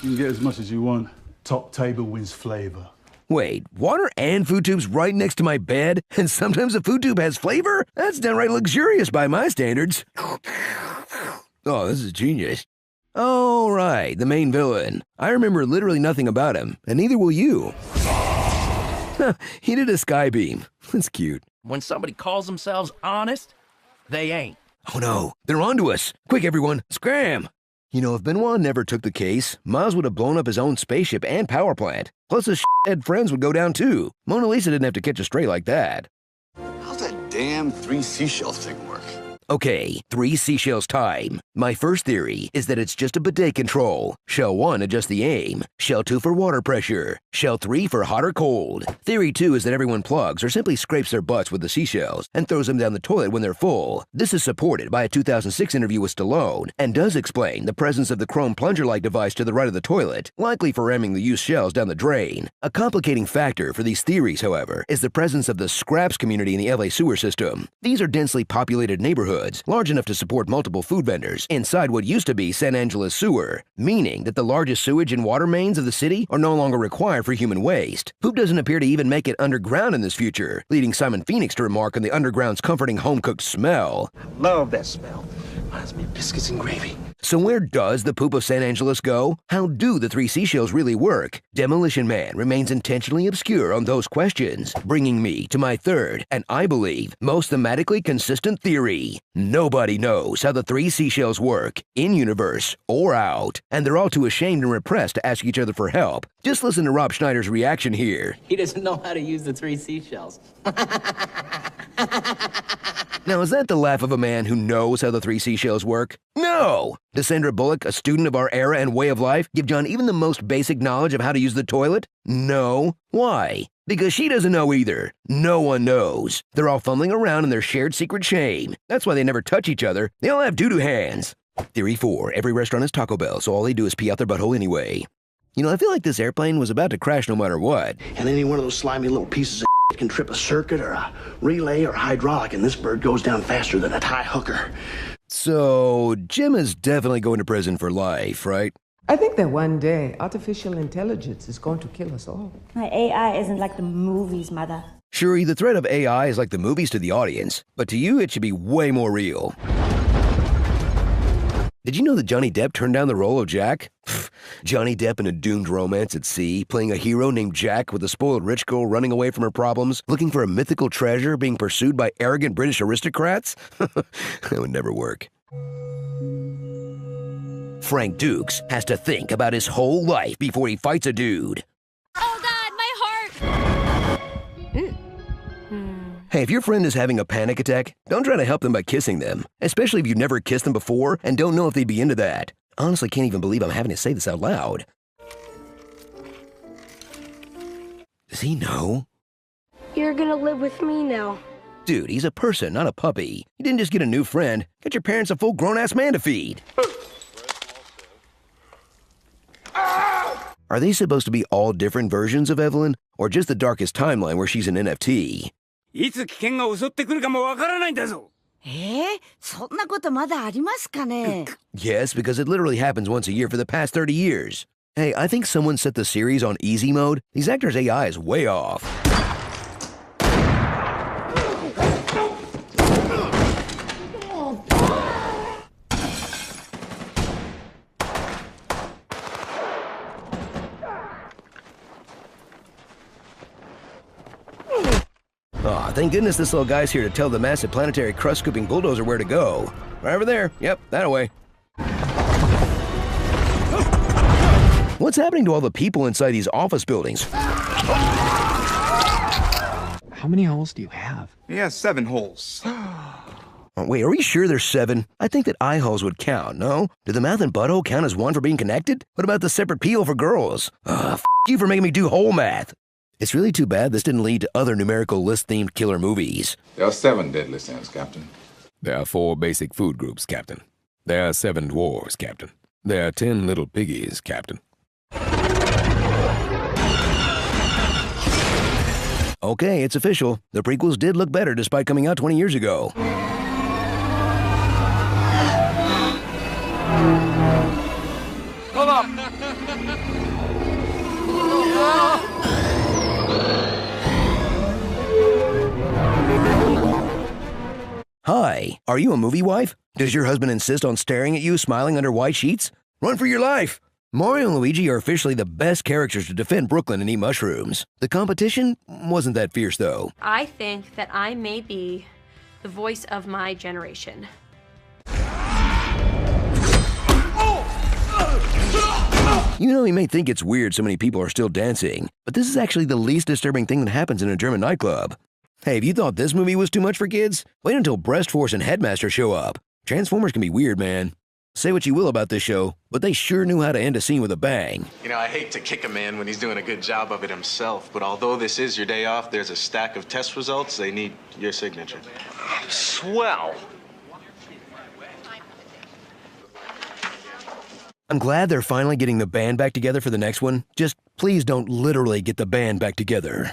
You can get as much as you want. Top table wins flavor. Wait, water and food tubes right next to my bed? And sometimes the food tube has flavor? That's downright luxurious by my standards. Oh, this is genius. Oh, right, the main villain. I remember literally nothing about him, and neither will you. He did a sky beam. That's cute. When somebody calls themselves honest, they ain't. Oh no, they're onto us. Quick, everyone, scram! You know, if Benoit never took the case, Miles would have blown up his own spaceship and power plant. Plus his shithead friends would go down too. Mona Lisa didn't have to catch a stray like that. How's that damn 3 seashell thing work? Okay, 3 seashells time. My first theory is that it's just a bidet control. Shell 1 adjusts the aim. Shell 2 for water pressure. Shell 3 for hot or cold. Theory 2 is that everyone plugs or simply scrapes their butts with the seashells and throws them down the toilet when they're full. This is supported by a 2006 interview with Stallone and does explain the presence of the chrome plunger-like device to the right of the toilet, likely for ramming the used shells down the drain. A complicating factor for these theories, however, is the presence of the scraps community in the LA sewer system. These are densely populated neighborhoods neighborhoods, large enough to support multiple food vendors, inside what used to be San Angela's sewer, meaning that the largest sewage and water mains of the city are no longer required for human waste. Poop doesn't appear to even make it underground in this future, leading Simon Phoenix to remark on the underground's comforting home-cooked smell. Love that smell. Reminds me of biscuits and gravy. So where does the poop of San Angeles go? How do the three seashells really work? Demolition Man remains intentionally obscure on those questions, bringing me to my third, and I believe, most thematically consistent theory. Nobody knows how the three seashells work, in-universe or out, and they're all too ashamed and repressed to ask each other for help. Just listen to Rob Schneider's reaction here. He doesn't know how to use the three seashells. Now, is that the laugh of a man who knows how the three seashells work? No! Does Sandra Bullock, a student of our era and way of life, give John even the most basic knowledge of how to use the toilet? No. Why? Because she doesn't know either. No one knows. They're all fumbling around in their shared secret shame. That's why they never touch each other. They all have doo-doo hands. Theory 4. Every restaurant is Taco Bell, so all they do is pee out their butthole anyway. You know, I feel like this airplane was about to crash no matter what. And any one of those slimy little pieces of can trip a circuit or a relay or hydraulic, and this bird goes down faster than a Thai hooker. So, Jim is definitely going to prison for life, right? I think that one day, artificial intelligence is going to kill us all. My AI isn't like the movies, Mother. Shuri, the threat of AI is like the movies to the audience, but to you, it should be way more real. Did you know that Johnny Depp turned down the role of Jack? Johnny Depp in a doomed romance at sea, playing a hero named Jack with a spoiled rich girl running away from her problems, looking for a mythical treasure being pursued by arrogant British aristocrats? That would never work. Frank Dukes has to think about his whole life before he fights a dude. Oh God, my heart! Hey, if your friend is having a panic attack, don't try to help them by kissing them, especially if you've never kissed them before and don't know if they'd be into that. Honestly, can't even believe I'm having to say this out loud. Does he know? You're gonna live with me now. Dude, he's a person, not a puppy. You didn't just get a new friend. Get your parents a full grown-ass man to feed. Are they supposed to be all different versions of Evelyn, or just the darkest timeline where she's an NFT? いつ危険が襲ってくるかもわからないんだぞ。そんなことまだありますかね? Yes, because it literally happens once a year for the past 30 years. Hey, I think someone set the series on easy mode. These actors' AI is way off. Aw, thank goodness this little guy's here to tell the massive planetary crust-scooping bulldozer where to go. Right over there. Yep, that-a-way. What's happening to all the people inside these office buildings? How many holes do you have? He has 7 holes. Oh, wait, are we sure there's 7? I think that eye holes would count, no? Do the mouth and butthole count as one for being connected? What about the separate pee hole for girls? F you for making me do hole math. It's really too bad this didn't lead to other numerical list-themed killer movies. There are 7 deadly sins, Captain. There are 4 basic food groups, Captain. There are 7 dwarves, Captain. There are 10 little piggies, Captain. Okay, it's official. The prequels did look better despite coming out 20 years ago. Hold up! Hi, are you a movie wife? Does your husband insist on staring at you smiling under white sheets? Run for your life! Mario and Luigi are officially the best characters to defend Brooklyn and eat mushrooms. The competition wasn't that fierce, though. I think that I may be the voice of my generation. You know, you may think it's weird so many people are still dancing, but this is actually the least disturbing thing that happens in a German nightclub. Hey, if you thought this movie was too much for kids, wait until Breast Force and Headmaster show up. Transformers can be weird, man. Say what you will about this show, but they sure knew how to end a scene with a bang. You know, I hate to kick a man when he's doing a good job of it himself, but although this is your day off, there's a stack of test results. They need your signature. Swell. I'm glad they're finally getting the band back together for the next one. Just please don't literally get the band back together.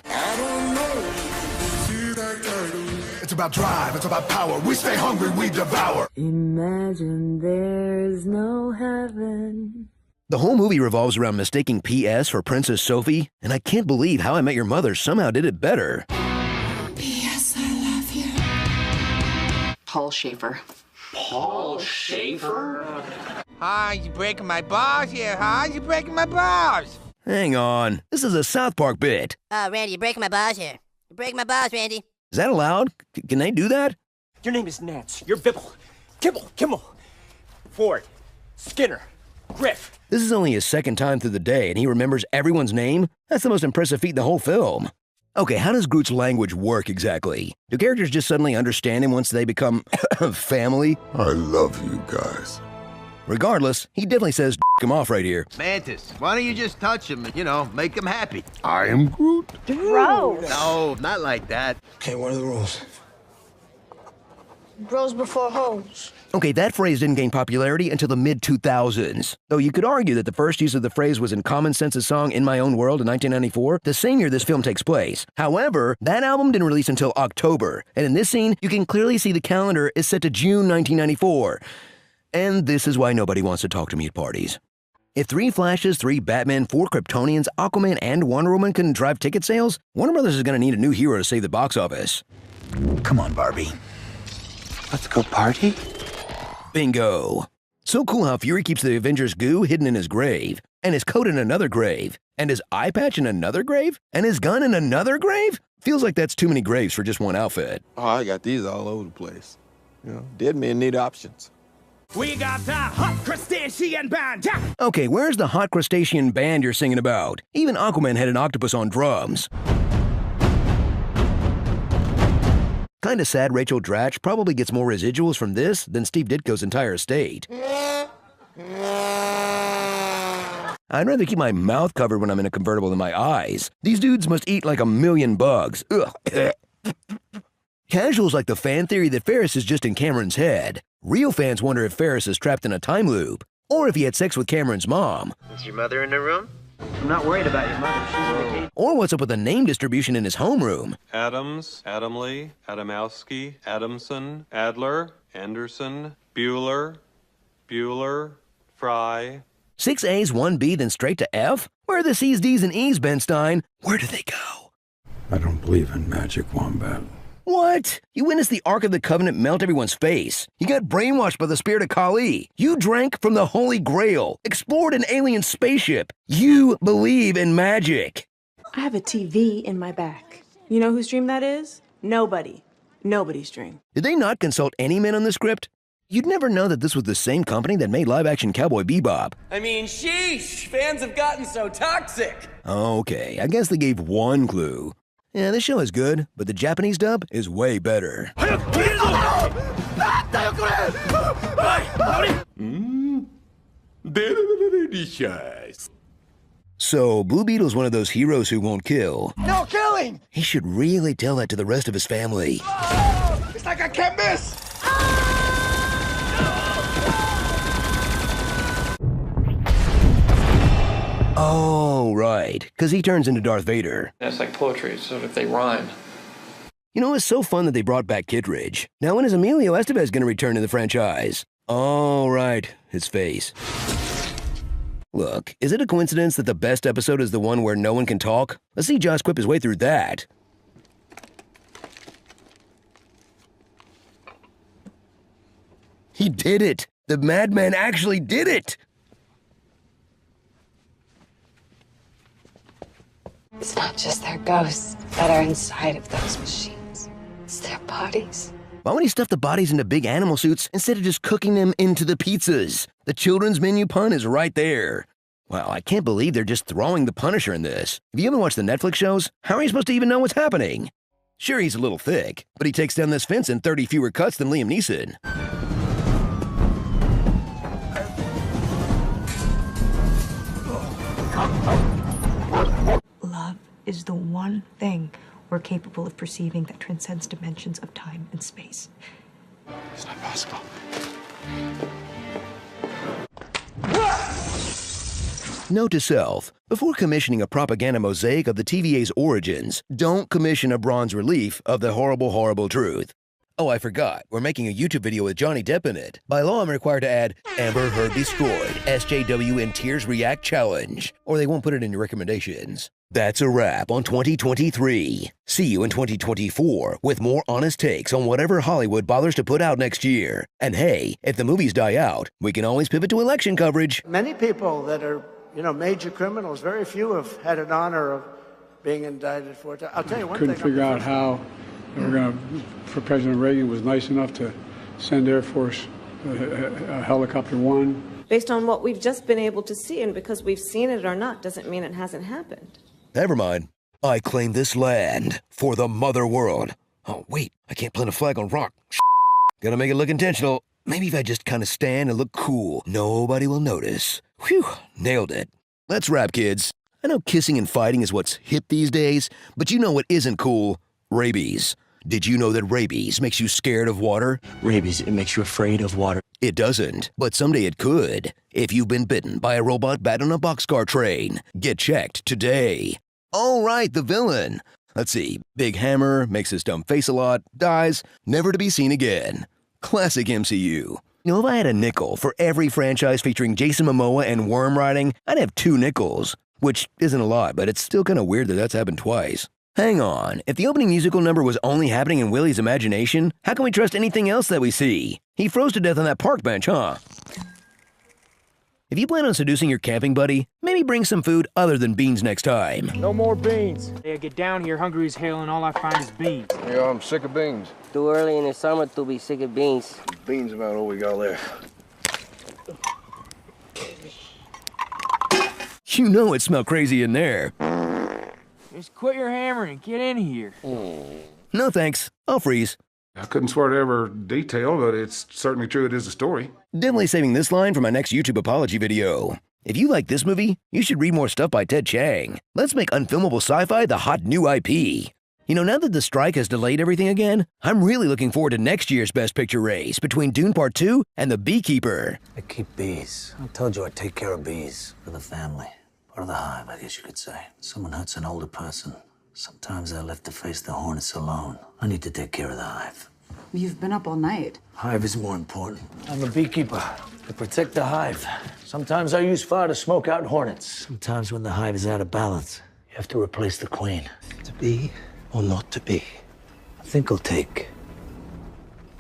It's about drive, it's about power. We stay hungry, we devour. Imagine there's no heaven. The whole movie revolves around mistaking P.S. for Princess Sophie, and I can't believe How I Met Your Mother somehow did it better. P.S. I love you. Paul Schaefer. Paul Schaefer? Huh? You breaking my balls here, huh? You breaking my balls. Hang on, this is a South Park bit. Randy, you're breaking my balls here. You're breaking my balls, Randy. Is that allowed? Can they do that? Your name is Nance. You're Bibble. Kimmel. Ford. Skinner. Griff. This is only his second time through the day, and he remembers everyone's name? That's the most impressive feat in the whole film. Okay, how does Groot's language work exactly? Do characters just suddenly understand him once they become family? I love you guys. Regardless, he definitely says him off right here. Mantis, why don't you just touch him and, make him happy? I am Groot. Gross. No, not like that. Okay, what are the rules? Bros before hoes. Okay, that phrase didn't gain popularity until the mid-2000s. Though you could argue that the first use of the phrase was in Common Sense's song In My Own World in 1994, the same year this film takes place. However, that album didn't release until October, and in this scene, you can clearly see the calendar is set to June 1994. And this is why nobody wants to talk to me at parties. If 3 Flashes, 3 Batman, 4 Kryptonians, Aquaman, and Wonder Woman couldn't drive ticket sales, Warner Brothers is going to need a new hero to save the box office. Come on, Barbie. Let's go party? Bingo. So cool how Fury keeps the Avengers goo hidden in his grave, and his coat in another grave, and his eye patch in another grave, and his gun in another grave? Feels like that's too many graves for just one outfit. Oh, I got these all over the place. Dead men need options. We got the hot crustacean band. Okay, where's the hot crustacean band you're singing about? Even Aquaman had an octopus on drums. Kinda sad Rachel Dratch probably gets more residuals from this than Steve Ditko's entire estate. I'd rather keep my mouth covered when I'm in a convertible than my eyes. These dudes must eat like 1,000,000 bugs. Ugh. Casuals like the fan theory that Ferris is just in Cameron's head. Real fans wonder if Ferris is trapped in a time loop, or if he had sex with Cameron's mom. Is your mother in the room? I'm not worried about your mother. She's in the cage. Or what's up with the name distribution in his homeroom. Adams, Adamley, Adamowski, Adamson, Adler, Anderson, Bueller, Fry. 6 A's, 1 B, then straight to F? Where are the C's, D's, and E's, Ben Stein? Where do they go? I don't believe in magic, Wombat. What? You witnessed the Ark of the Covenant melt everyone's face. You got brainwashed by the spirit of Kali. You drank from the Holy Grail, explored an alien spaceship. You believe in magic. I have a TV in my back. You know whose dream that is? Nobody. Nobody's dream. Did they not consult any men on the script? You'd never know that this was the same company that made live-action Cowboy Bebop. I mean, sheesh! Fans have gotten so toxic! Okay, I guess they gave one clue. Yeah, this show is good, but the Japanese dub is way better. Delicious. So, Blue Beetle's one of those heroes who won't kill. No killing! He should really tell that to the rest of his family. Oh, it's like I can't miss! Oh, right, because he turns into Darth Vader. That's like poetry, so if they rhyme. You know, it's so fun that they brought back Kittredge. Now when is Emilio Estevez going to return to the franchise? Oh, right, his face. Look, is it a coincidence that the best episode is the one where no one can talk? Let's see Josh quip his way through that. He did it! The madman actually did it! It's not just their ghosts that are inside of those machines. It's their bodies. Why would he stuff the bodies into big animal suits instead of just cooking them into the pizzas? The children's menu pun is right there. Wow, I can't believe they're just throwing the Punisher in this. If you haven't watched the Netflix shows, how are you supposed to even know what's happening? Sure, he's a little thick, but he takes down this fence in 30 fewer cuts than Liam Neeson. Love is the one thing we're capable of perceiving that transcends dimensions of time and space. It's not possible. Note to self, before commissioning a propaganda mosaic of the TVA's origins, don't commission a bronze relief of the horrible, horrible truth. Oh, I forgot. We're making a YouTube video with Johnny Depp in it. By law, I'm required to add Amber Heard Destroyed, SJW in Tears React Challenge, or they won't put it in your recommendations. That's a wrap on 2023. See you in 2024 with more honest takes on whatever Hollywood bothers to put out next year. And hey, if the movies die out, we can always pivot to election coverage. Many people that are, major criminals, very few have had an honor of being indicted for it. I'll tell you one thing. Couldn't figure out how they were going to, for President Reagan was nice enough to send Air Force Helicopter 1. Based on what we've just been able to see, and because we've seen it or not, doesn't mean it hasn't happened. Never mind. I claim this land for the mother world. Oh, wait, I can't plant a flag on rock. Gotta make it look intentional. Maybe if I just kind of stand and look cool, nobody will notice. Whew, nailed it. Let's wrap, kids. I know kissing and fighting is what's hip these days, but you know what isn't cool? Rabies. Did you know that rabies makes you scared of water? Rabies, it makes you afraid of water. It doesn't, but someday it could. If you've been bitten by a robot bat on a boxcar train, get checked today. All right, the villain. Let's see. Big Hammer, makes his dumb face a lot, dies, never to be seen again. Classic MCU. You know, if I had a nickel for every franchise featuring Jason Momoa and worm riding, I'd have 2 nickels. Which isn't a lot, but it's still kind of weird that that's happened twice. Hang on, if the opening musical number was only happening in Willie's imagination, how can we trust anything else that we see? He froze to death on that park bench, huh? If you plan on seducing your camping buddy, maybe bring some food other than beans next time. No more beans. I get down here hungry as hell and all I find is beans. Yeah, I'm sick of beans. Too early in the summer to be sick of beans. Beans about all we got left. You know it smelled crazy in there. Just quit your hammering and get in here. No thanks, I'll freeze. I couldn't swear to every detail, but it's certainly true it is a story. Definitely saving this line for my next YouTube apology video. If you like this movie, you should read more stuff by Ted Chiang. Let's make unfilmable sci-fi the hot new IP. You know, now that the strike has delayed everything again, I'm really looking forward to next year's Best Picture race between Dune Part 2 and The Beekeeper. I keep bees. I told you I'd take care of bees for the family. Part of the hive, I guess you could say. Someone hurts an older person. Sometimes they're left to face the hornets alone. I need to take care of the hive. You've been up all night. Hive is more important. I'm a beekeeper. To protect the hive. Sometimes I use fire to smoke out hornets. Sometimes when the hive is out of balance, you have to replace the queen. To be or not to be? I think I'll take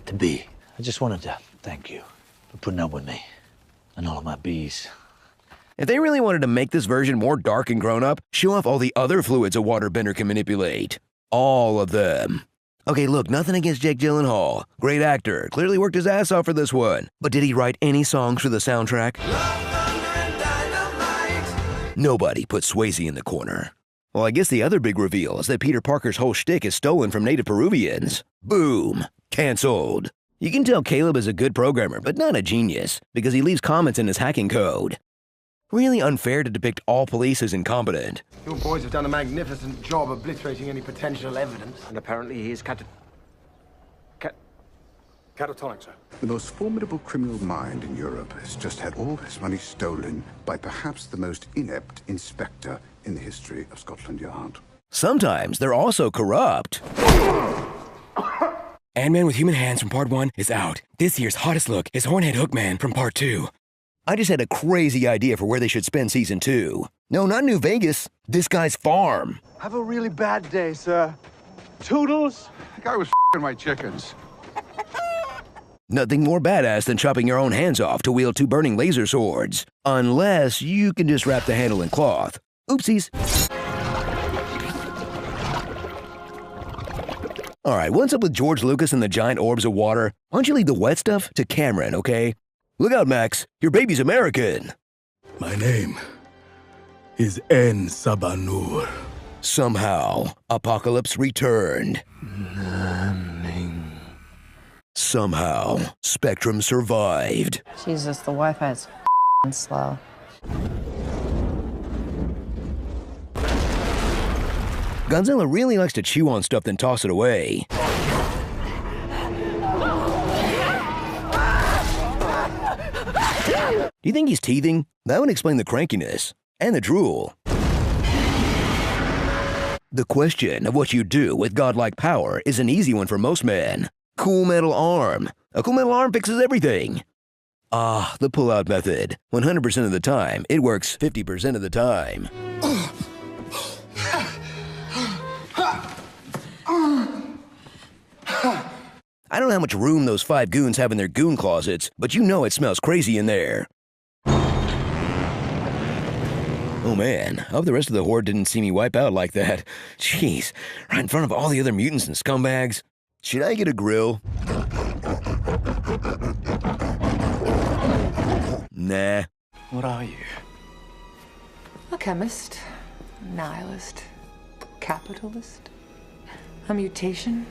to be. I just wanted to thank you for putting up with me and all of my bees. If they really wanted to make this version more dark and grown up, show off all the other fluids a waterbender can manipulate. All of them. Okay, look, nothing against Jake Gyllenhaal. Great actor, clearly worked his ass off for this one. But did he write any songs for the soundtrack? Nobody put Swayze in the corner. Well, I guess the other big reveal is that Peter Parker's whole shtick is stolen from native Peruvians. Boom. Canceled. You can tell Caleb is a good programmer, but not a genius, because he leaves comments in his hacking code. Really unfair to depict all police as incompetent. Your boys have done a magnificent job obliterating any potential evidence. And apparently he is catatonic, sir. The most formidable criminal mind in Europe has just had all his money stolen by perhaps the most inept inspector in the history of Scotland Yard. Sometimes they're also corrupt. Ant-Man with human hands from Part 1 is out. This year's hottest look is Hornhead Hookman from Part 2. I just had a crazy idea for where they should spend Season 2. No, not New Vegas. This guy's farm. Have a really bad day, sir. Toodles? The guy was f***ing my chickens. Nothing more badass than chopping your own hands off to wield 2 burning laser swords. Unless you can just wrap the handle in cloth. Oopsies. Alright, what's up with George Lucas and the giant orbs of water? Why don't you leave the wet stuff to Cameron, okay? Look out, Max. Your baby's American. My name is En Sabanur. Somehow, Apocalypse returned. Somehow, Spectrum survived. Jesus, the Wi-Fi's slow. Godzilla really likes to chew on stuff then toss it away. Do you think he's teething? That would explain the crankiness and the drool. The question of what you do with godlike power is an easy one for most men. Cool metal arm. A cool metal arm fixes everything. Ah, the pull-out method. 100% of the time, it works 50% of the time. I don't know how much room those 5 goons have in their goon closets, but you know it smells crazy in there. Oh man, I hope the rest of the horde didn't see me wipe out like that. Jeez, right in front of all the other mutants and scumbags. Should I get a grill? Nah. What are you? A chemist, nihilist, capitalist, a mutation.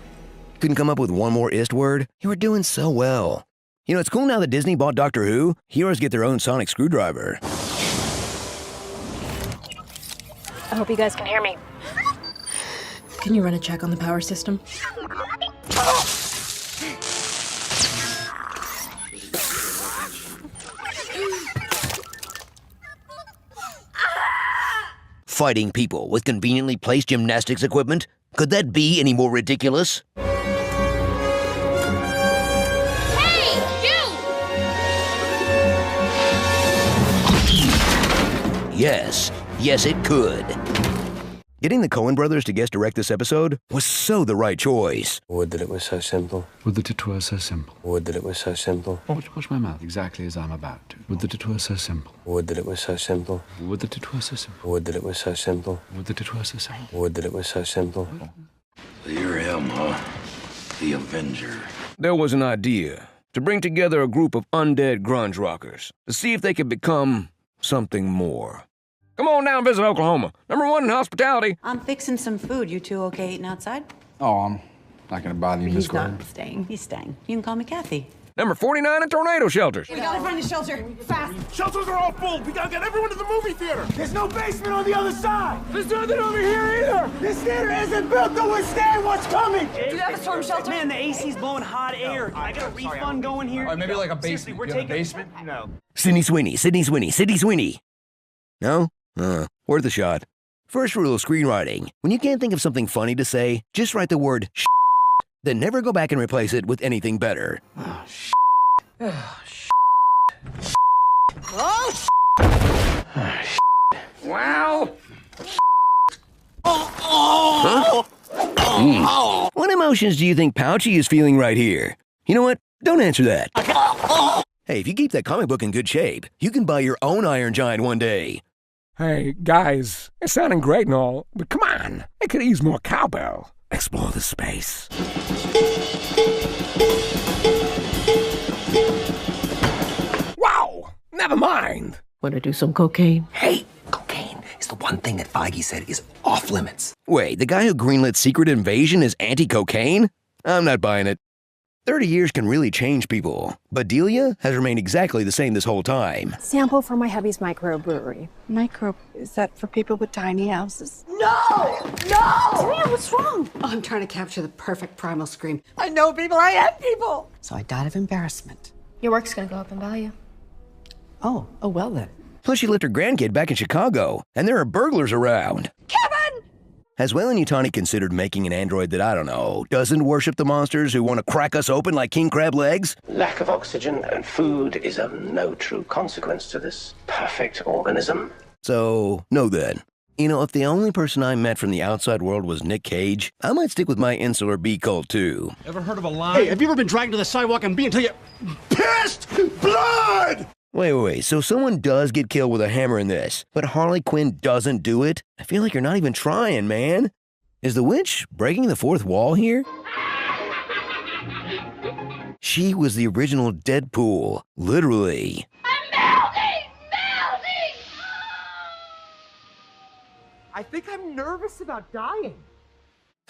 Couldn't come up with one more ist word? You were doing so well. You know, it's cool now that Disney bought Doctor Who. Heroes get their own sonic screwdriver. I hope you guys can hear me. Can you run a check on the power system? Fighting people with conveniently placed gymnastics equipment? Could that be any more ridiculous? Yes. Yes, it could. Getting the Coen brothers to guest direct this episode was so the right choice. Would that it was so simple. Would that it were so simple. Would that it was so simple. Watch my mouth exactly as I'm about to. Would that it were so simple. Would that it was so simple. Would that it were so simple. Would that it was so simple. Would that it were so simple. Would that it was so simple. So you're him, huh? The Avenger. There was an idea to bring together a group of undead grunge rockers to see if they could become something more. Come on down and visit Oklahoma. #1 in hospitality. I'm fixing some food. You two okay eating outside? Oh, I'm not going to bother you, Miss Gordon. He's not staying. He's staying. You can call me Kathy. #49 in tornado shelters. We gotta find a shelter. Fast. Shelters are all full. We gotta get everyone to the movie theater. There's no basement on the other side. There's nothing over here either. This theater isn't built to withstand what's coming. Do you have a storm shelter? Man, the AC's blowing hot air. I got a refund going here. Maybe like a basement. Seriously, we're taking a basement. No. Sydney Sweeney. No? Worth a shot. First rule of screenwriting. When you can't think of something funny to say, just write the word sh**, then never go back and replace it with anything better. Oh, sh**. Oh, sh**. Wow. Huh? What emotions do you think Pouchy is feeling right here? You know what? Don't answer that. Hey, if you keep that comic book in good shape, you can buy your own Iron Giant one day. Hey, guys, it's sounding great and all, but come on, it could use more cowbell. Explore the space. Wow, never mind. Want to do some cocaine? Hey, cocaine is the one thing that Feige said is off limits. Wait, the guy who greenlit Secret Invasion is anti-cocaine? I'm not buying it. 30 years can really change people, but Delia has remained exactly the same this whole time. Sample from my hubby's microbrewery. Is that for people with tiny houses? No! Samantha, what's wrong? Oh, I'm trying to capture the perfect primal scream. I know people. I have people. So I died of embarrassment. Your work's gonna go up in value. Oh, well then. Plus, she left her grandkid back in Chicago, and there are burglars around. Kevin! Has Weyland-Yutani considered making an android that, I don't know, doesn't worship the monsters who want to crack us open like king crab legs? Lack of oxygen and food is of no true consequence to this perfect organism. So, no then. You know, if the only person I met from the outside world was Nick Cage, I might stick with my insular bee cult too. Ever heard of a line? Hey, have you ever been dragged to the sidewalk and beat until you pissed blood? Wait, so someone does get killed with a hammer in this, but Harley Quinn doesn't do it? I feel like you're not even trying, man. Is the witch breaking the fourth wall here? She was the original Deadpool, literally. I think I'm nervous about dying.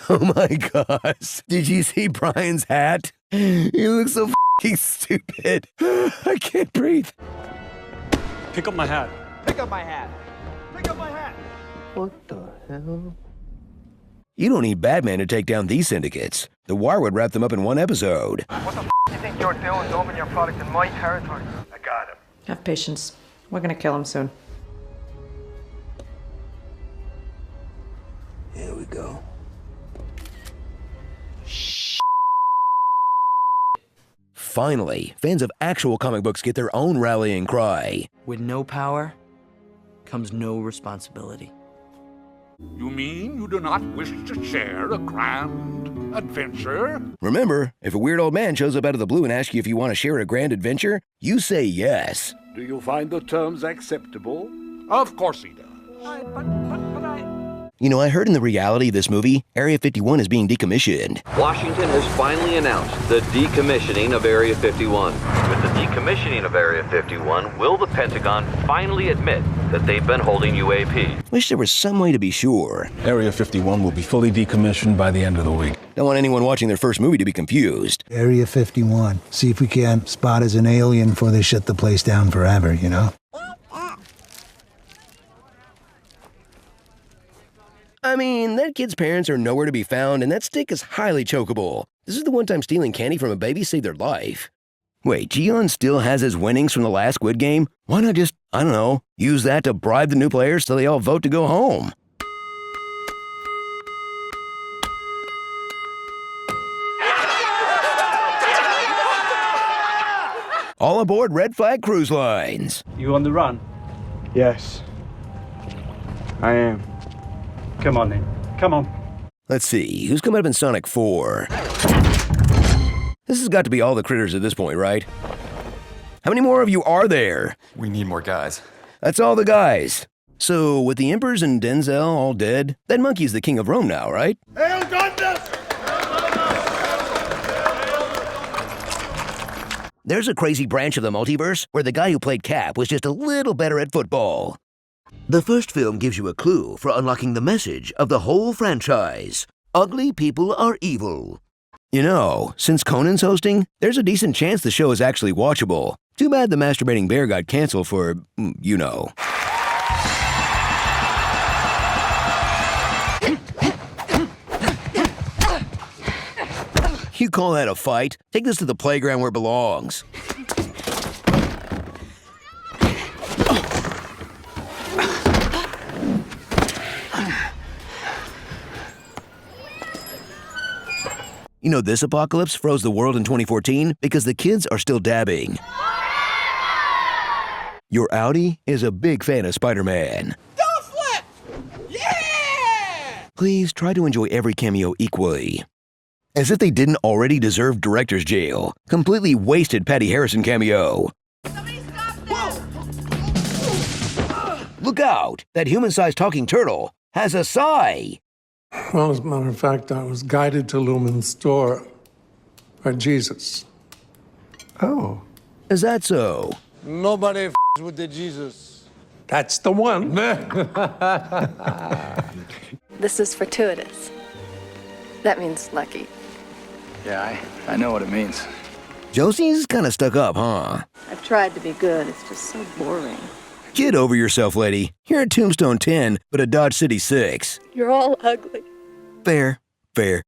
Oh my gosh. Did you see Brian's hat? He looks so f***ing stupid. I can't breathe. Pick up my hat. Pick up my hat. Pick up my hat. What the hell? You don't need Batman to take down these syndicates. The Wire would wrap them up in one episode. What the do you think you're doing dumping your product in my territory? I got him. Have patience. We're gonna kill him soon. Here we go. finally, fans of actual comic books get their own rallying cry. With no power comes no responsibility. You mean you do not wish to share a grand adventure? Remember, if a weird old man shows up out of the blue and asks you if you want to share a grand adventure, you say yes. Do you find the terms acceptable? Of course he does. You know, I heard in the reality of this movie, Area 51 is being decommissioned. Washington has finally announced the decommissioning of Area 51. With the decommissioning of Area 51, will the Pentagon finally admit that they've been holding UAP? Wish there was some way to be sure. Area 51 will be fully decommissioned by the end of the week. Don't want anyone watching their first movie to be confused. Area 51. See if we can spot as an alien before they shut the place down forever, you know? I mean, that kid's parents are nowhere to be found, and that stick is highly chokeable. This is the one time stealing candy from a baby saved their life. Wait, Gion still has his winnings from the last Squid Game? Why not just, I don't know, use that to bribe the new players so they all vote to go home? All aboard Red Flag Cruise Lines. You on the run? Yes, I am. Come on then. Come on. Let's see, who's coming up in Sonic 4? This has got to be all the critters at this point, right? How many more of you are there? We need more guys. That's all the guys. So, with the Emperors and Denzel all dead, that monkey's the king of Rome now, right? Hail Gondas! There's a crazy branch of the multiverse where the guy who played Cap was just a little better at football. The first film gives you a clue for unlocking the message of the whole franchise. Ugly people are evil. You know, since Conan's hosting, there's a decent chance the show is actually watchable. Too bad the masturbating bear got canceled for, you know. You call that a fight? Take this to the playground where it belongs. You know, this apocalypse froze the world in 2014 because the kids are still dabbing. Your Audi is a big fan of Spider-Man. Don't flip! Yeah! Please try to enjoy every cameo equally. As if they didn't already deserve director's jail. Completely wasted Patty Harrison cameo. Look out! That human-sized talking turtle has a sigh! Well, as a matter of fact, I was guided to Lumen's store by Jesus. Oh. Is that so? Nobody with the Jesus. That's the one. This is fortuitous. That means lucky. Yeah, I know what it means. Josie's kind of stuck up, huh? I've tried to be good. It's just so boring. Get over yourself, lady. You're a Tombstone 10, but a Dodge City 6. You're all ugly. Fair, fair.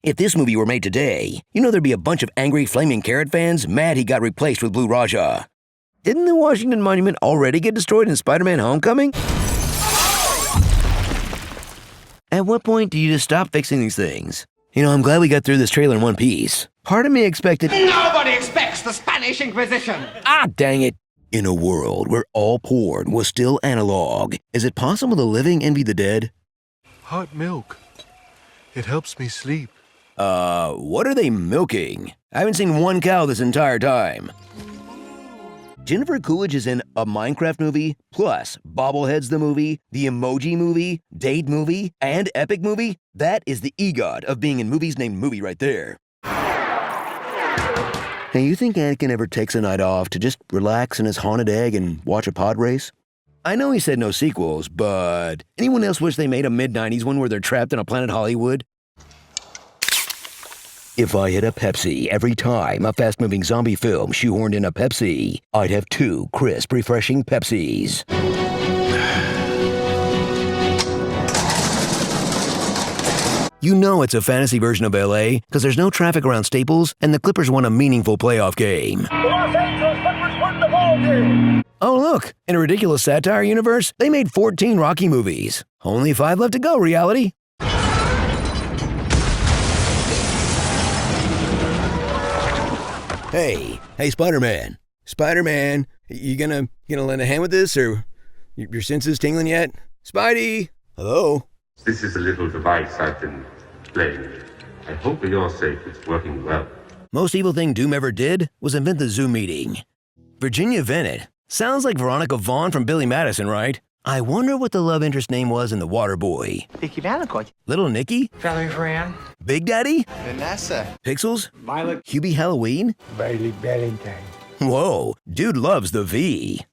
If this movie were made today, you know there'd be a bunch of angry Flaming Carrot fans mad he got replaced with Blue Raja. Didn't the Washington Monument already get destroyed in Spider-Man Homecoming? At what point do you just stop fixing these things? You know, I'm glad we got through this trailer in one piece. Part of me expected... Nobody expects the Spanish Inquisition! Ah, dang it! In a world where all porn was still analog, is it possible the living envy the dead? Hot milk. It helps me sleep. What are they milking? I haven't seen one cow this entire time. Jennifer Coolidge is in a Minecraft movie, plus Bobbleheads the movie, the Emoji movie, Date movie, and Epic movie. That is the EGOT of being in movies named movie right there. Hey, you think Anakin ever takes a night off to just relax in his haunted egg and watch a pod race? I know he said no sequels, but anyone else wish they made a mid-90s one where they're trapped in a Planet Hollywood? If I had a Pepsi every time a fast-moving zombie film shoehorned in a Pepsi, I'd have 2 crisp, refreshing Pepsis. You know it's a fantasy version of LA because there's no traffic around Staples and the Clippers won a meaningful playoff game. The Los Angeles Clippers won the ball game! Oh look, in a ridiculous satire universe, they made 14 Rocky movies. Only 5 left to go, reality. Hey, Spider-Man. Spider-Man, you gonna lend a hand with this, or your senses tingling yet? Spidey! Hello? This is a little device I've been playing with. I hope for your sake it's working well. Most evil thing Doom ever did was invent the Zoom meeting. Virginia Bennett. Sounds like Veronica Vaughn from Billy Madison, right? I wonder what the love interest name was in The Waterboy. Vicky Valancourt. Little Nicky? Valerie Fran. Big Daddy? Vanessa. Pixels? Violet. Hubie Halloween? Bailey Bellington. Whoa, dude loves the V.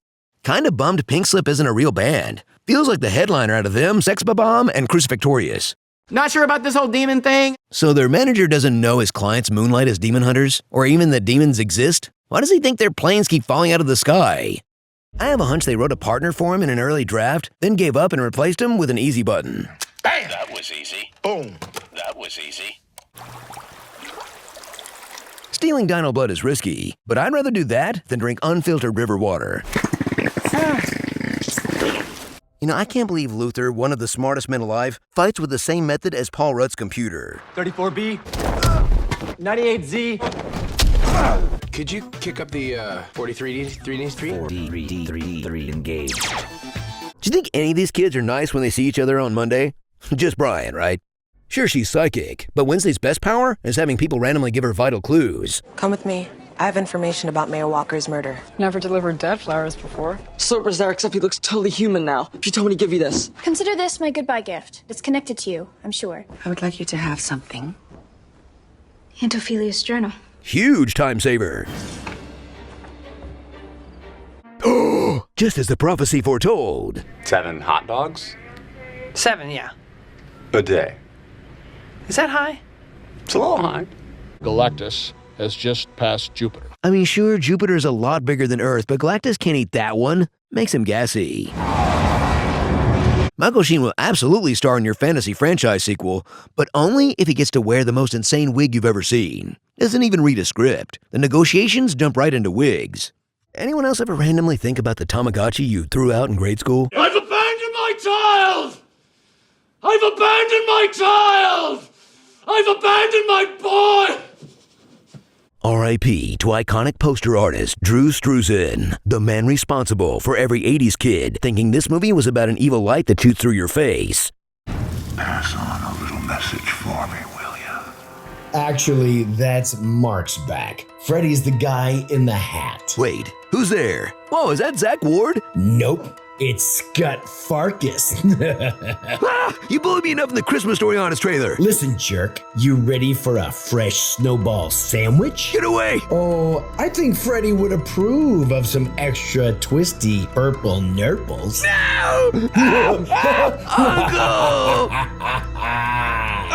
Kinda bummed Pink Slip isn't a real band. Feels like the headliner out of them, Sex Bomb, and Crucifixorious. Not sure about this whole demon thing? So their manager doesn't know his clients moonlight as demon hunters, or even that demons exist? Why does he think their planes keep falling out of the sky? I have a hunch they wrote a partner for him in an early draft, then gave up and replaced him with an easy button. Bam! That was easy. Boom! That was easy. Stealing dino blood is risky, but I'd rather do that than drink unfiltered river water. You know, I can't believe Luther, one of the smartest men alive, fights with the same method as Paul Rudd's computer. 34B. 98Z. Could you kick up the 43D Street? 43D engaged. Do you think any of these kids are nice when they see each other on Monday? Just Brian, right? Sure, she's psychic, but Wednesday's best power is having people randomly give her vital clues. Come with me. I have information about Mayor Walker's murder. Never delivered dead flowers before. Slurper's there, except he looks totally human now. She told me to give you this. Consider this my goodbye gift. It's connected to you, I'm sure. I would like you to have something. Aunt Ophelia's journal. Huge time saver. Oh, just as the prophecy foretold. 7 hot dogs? 7, yeah. A day. Is that high? It's a little high. Galactus has just passed Jupiter. I mean, sure, Jupiter's a lot bigger than Earth, but Galactus can't eat that one. Makes him gassy. Michael Sheen will absolutely star in your fantasy franchise sequel, but only if he gets to wear the most insane wig you've ever seen. Doesn't even read a script. The negotiations jump right into wigs. Anyone else ever randomly think about the Tamagotchi you threw out in grade school? I've abandoned my child! I've abandoned my child! I've abandoned my boy! R.I.P. to iconic poster artist Drew Struzan, the man responsible for every 80s kid thinking this movie was about an evil light that shoots through your face. Pass on a little message for me, will ya? Actually, that's Mark's back. Freddy's the guy in the hat. Wait, who's there? Whoa, is that Zach Ward? Nope. It's Scott Farkas. You blew me enough in the Christmas Story Honest trailer. Listen, jerk, you ready for a fresh snowball sandwich? Get away! Oh, I think Freddy would approve of some extra twisty purple nurples. No! Uncle!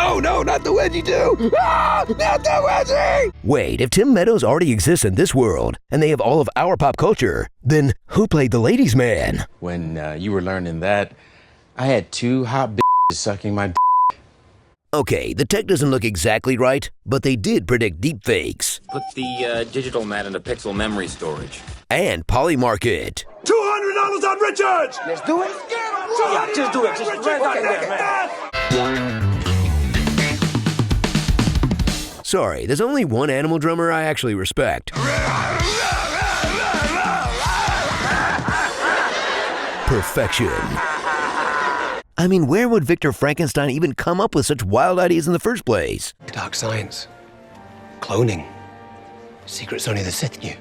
Oh no, not the wedgie too! Not the wedgie! Wait, if Tim Meadows already exists in this world, and they have all of our pop culture, then who played the ladies' man? When you were learning that, I had 2 hot bitches sucking my Okay, the tech doesn't look exactly right, but they did predict deepfakes. Put the digital mat into pixel memory storage. And Polymarket. $200 on Richard! Let's do it? Yeah, just do it. Just right there, man. Sorry, there's only one animal drummer I actually respect. Perfection. I mean, where would Victor Frankenstein even come up with such wild ideas in the first place? Dark science. Cloning. Secrets only the Sith knew.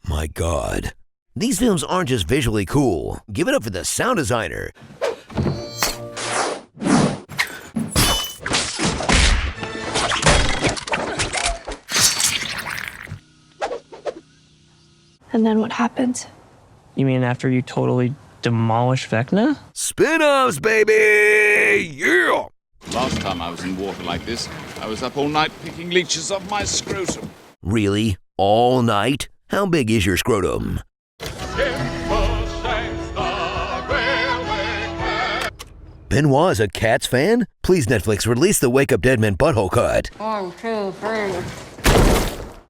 My God. These films aren't just visually cool. Give it up for the sound designer. And then what happens? You mean after you totally demolish Vecna? Spin-offs, baby! Yeah! Last time I was in water like this, I was up all night picking leeches off my scrotum. Really? All night? How big is your scrotum? Benoit is a Cats fan? Please, Netflix, release the Wake Up Dead Men butthole cut. 1, 2, 3.